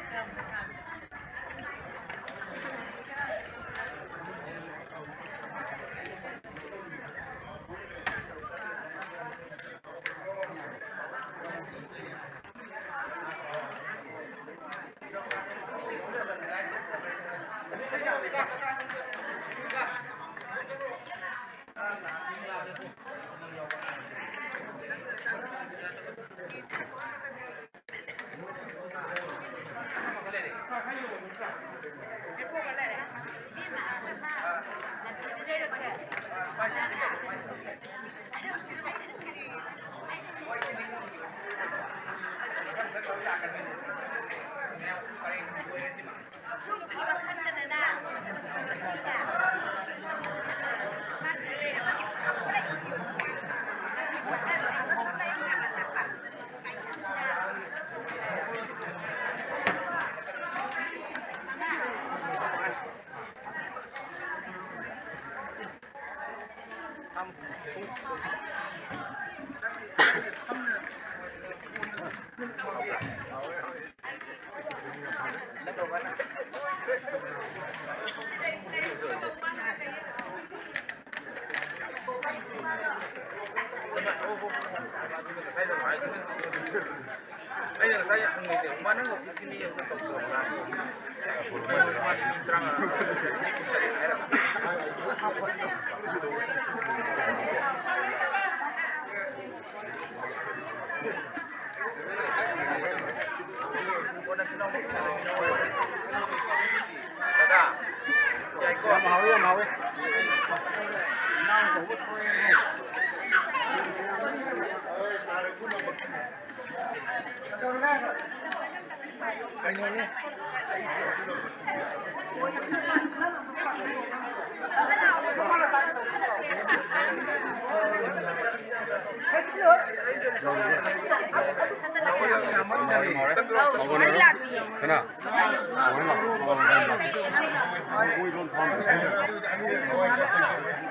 เ Ay, saya ngomong mana nggak di sini yang betul betul lagi. Masih terang. Ada. Jaiko mau ya mau.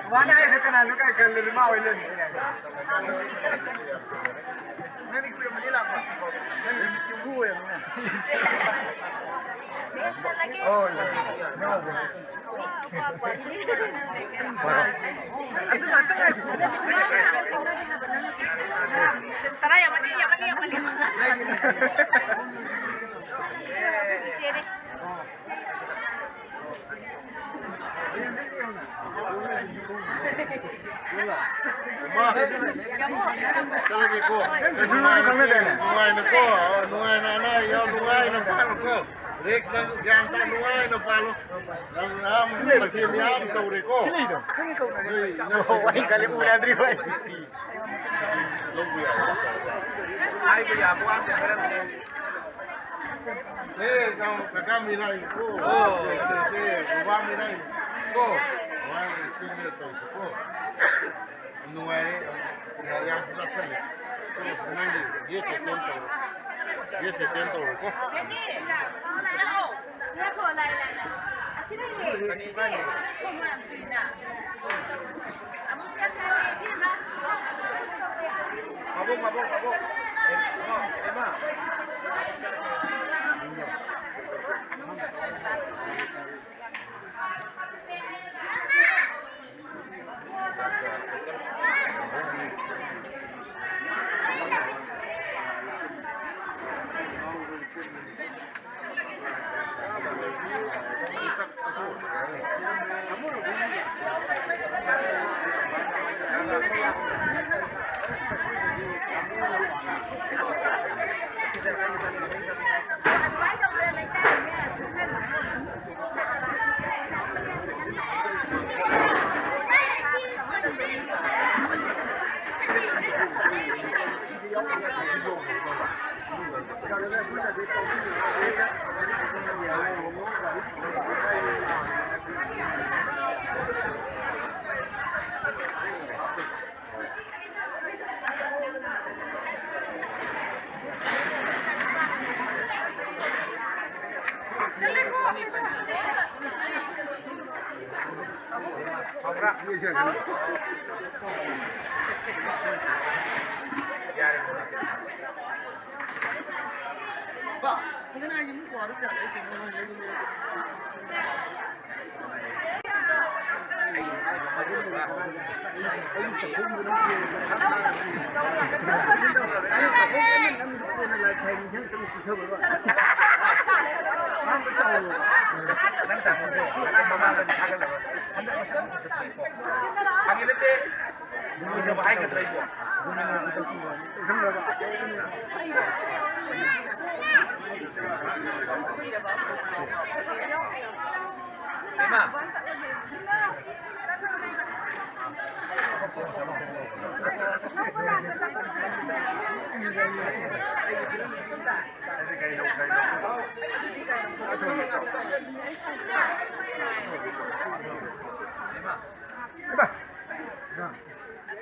Mana ay kena lu kay kan lu mau ilun. Nani ku Manila ko. Nani ku ya mana. Oh, no. Itu datang ay. Sestara yang mana. Mabuk. Emma.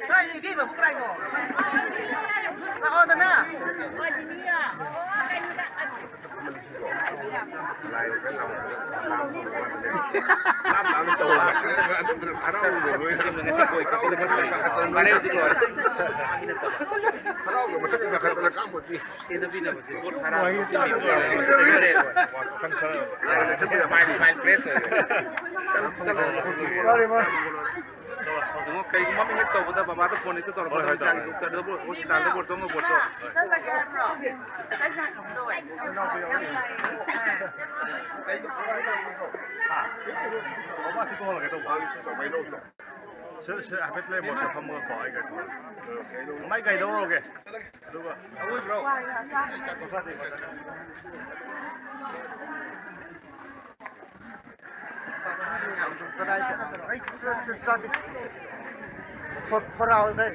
Này đi mà cũng đánh rồi. Nào ơn nè. Ôi chị đi à. Lại cái lòng. Làm nó to mà sẽ ăn đâu rồi. Mình sẽ coi cái cái cái mà nếu xin rồi. Đâu mà sẽ phải cái cam một tí. Thì nó pin là sẽ cốt khá là. Cái này rồi. Phân khơi. Này nó sẽ phải file press rồi. Chắc là Đúng không? Cây cũng mắm hết cầu của ta bà bác phone itu tolong kita cari dokter dulu hospital dulu botol mau botol. Apa sih kalau kita buat itu mấy lâu rồi. Sẽ à biết lên một số phong cái cái mấy cái đâu rồi kìa. Đúng rồi. Ui bro. cái đây ấy sao đi phật rau đây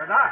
Đó.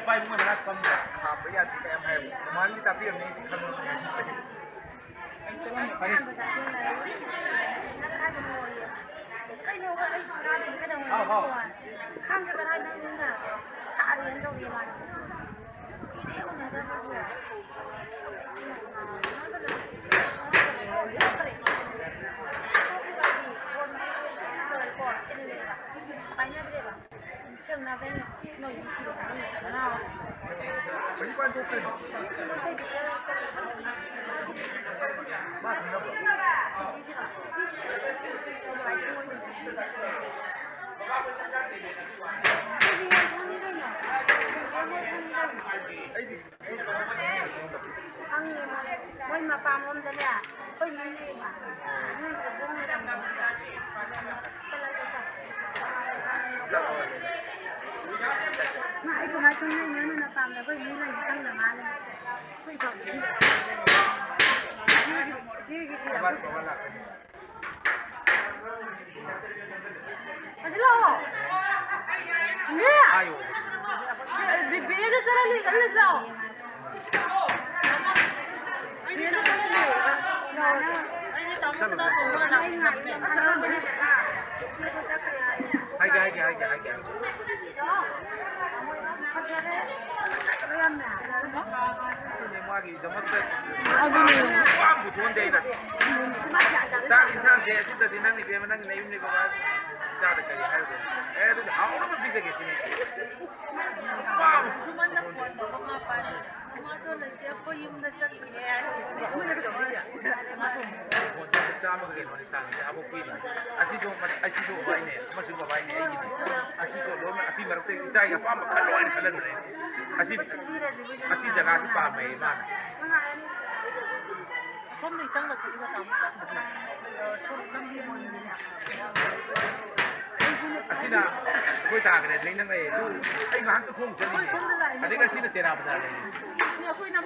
Bay mo na kam kham ba ya ti em hai man ni ta pi ni kham ai chalam ni pai cái nồi ấy xong ra thì cái đồng này khăn cho cái này nó như là chả đến đâu gì mà cái này ra bao trường nào bên nồi chỉ được cái gì nào Bánh quan tốt lên. Ba thằng đâu? ăn quay mà pam lắm đấy à quay mình đi mà nhưng mà cũng không làm được mà ai cũng hay trong này nhớ là pam là quay mình là tăng là mà này quay vào đi Hello. Mira. Ayo. Viene a hacer el gallo. Asina, koi ta kare nei nang nei tu ai ngang tu khung chani ne adeka asina tera bata le Ni koi na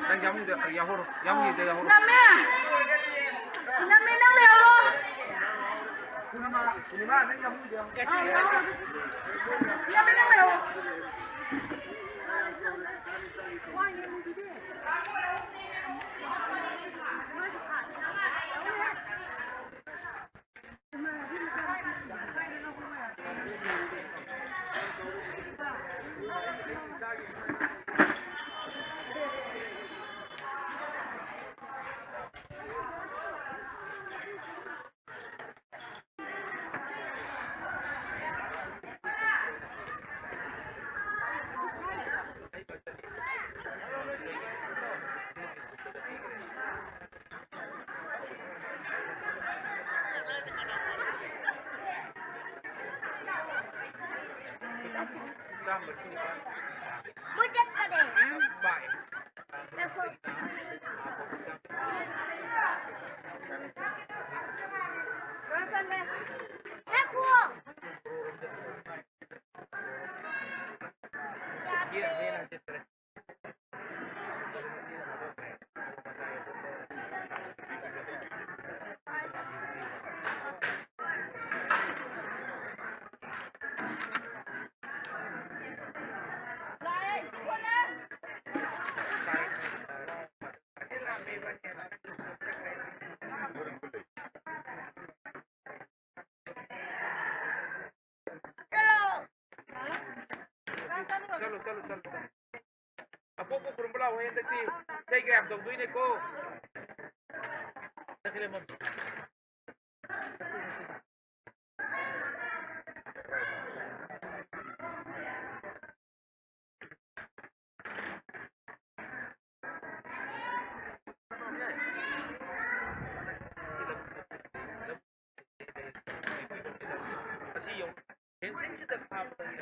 nang jamu de yahor jamu de yahor Name nang le ro kunima nang jamu de Name nang le ro Muchas cadenas. Bye. Chalo. Apo po kurang belau yang tadi. Saya kira dong tu ini ko. Tak kira mam. Asyik yung hensin kita faham tadi.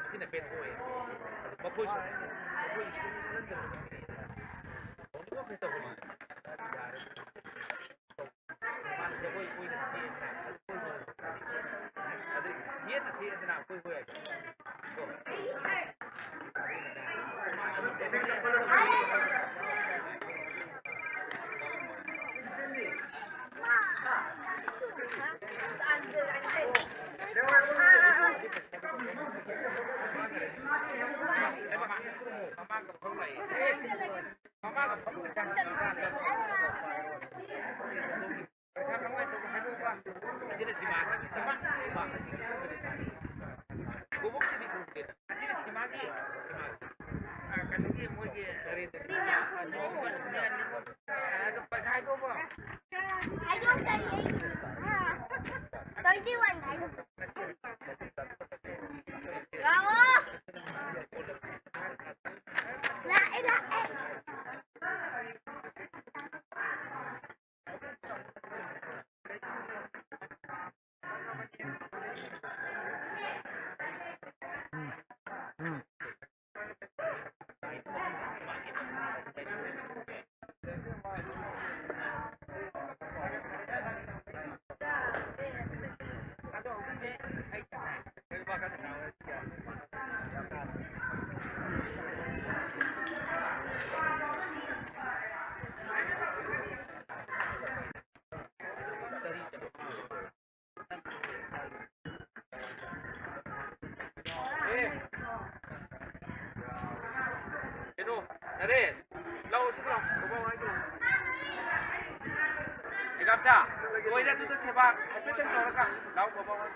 sini peto ya bagus bagus itu sini si Maki bisa sini semua di sana bubuk sih di bukit sini si Maki kan dia mau ke dari itu dia ningo ada pakai itu apa ayo tadi 21 ayo Gao la Ares, lau sebelah, bawa itu. Jika apa? Kau ini tu sebab, apa yang kau lakukan? Lau bawa.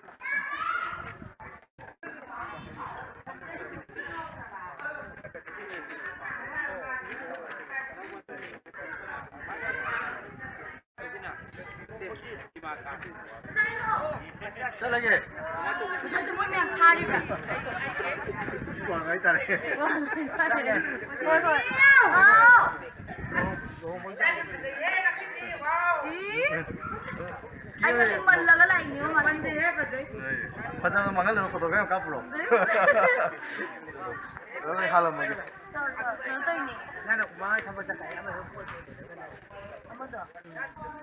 चल लगे Itu pun yang hari kan. Wah, ngai tare. Ay masih malaga lah ini mah mandi ya kasi. Padahal mangal na foto kayo kapro. Ay halam mo. Ito ini. Nana kumain sa basa kaya mo. Apa tu?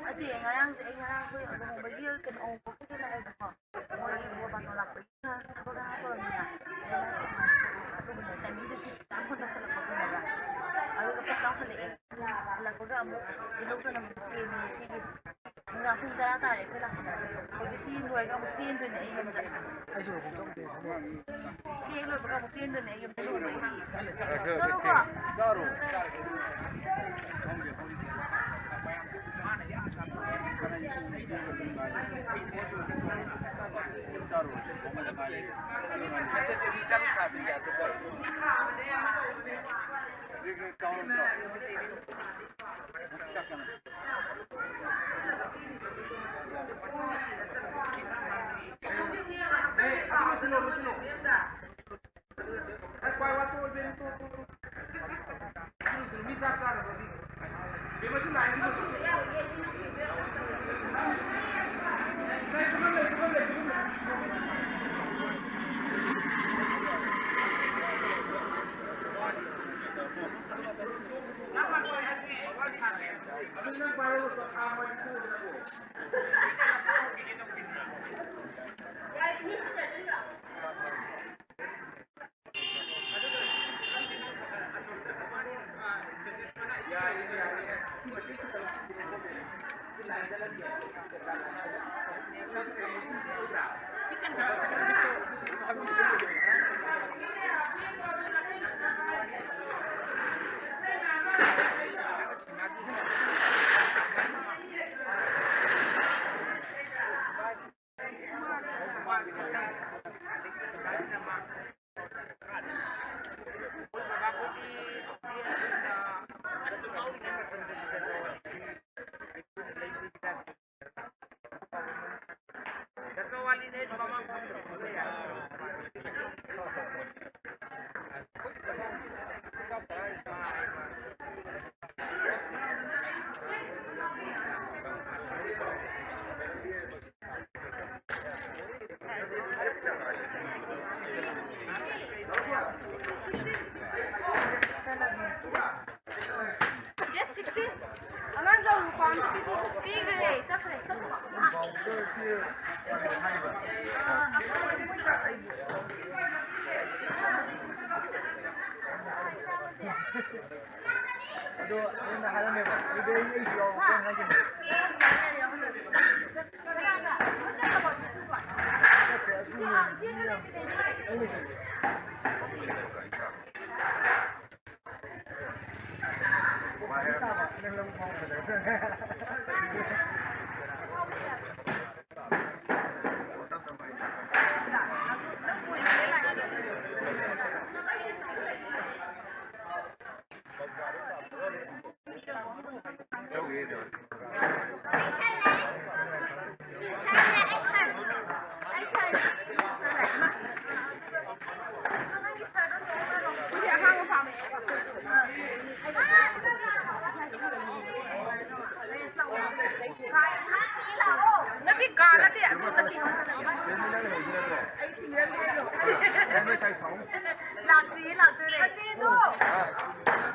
Ati ngarang ko ang bagyo kan ang ko kita na ito ko. Mo ni mo ba nolak ko. Ako na ako niya. Ako na tami si ako na sa lapag na. Ako ka pa ko ni. La ko ga mo. Ilo ko na mo sige. Nga kung tara ko lang. Kasi si Noy ka mo sin doon ay yung dyan. Ay sure ko tong beso mo. Si Noy ka mo sin doon ay yung dyan. Claro. Chicken. Yes, 16. Aman go farm to people speak it. That's it. ꯑꯗꯣ ꯑꯩꯅ ꯍꯥꯏꯔꯝꯃꯦꯕ ꯑꯗꯨꯗꯤ ꯑꯩ ꯌꯥꯎꯔꯒꯦ ꯍꯥꯏꯒꯅꯤ Nanti kalah dia, nanti.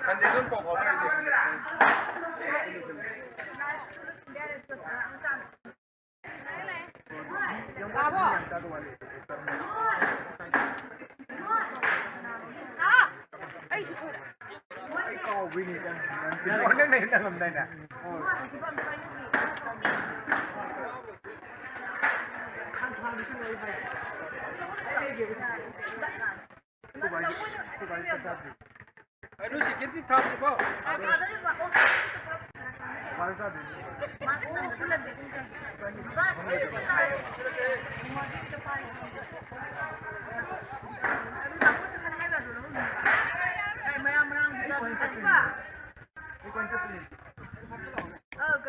산재는 꼭 어머니지. 원래 내가 없나이나 Aduh sikit sih tahu kok.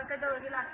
Cái đầu cái là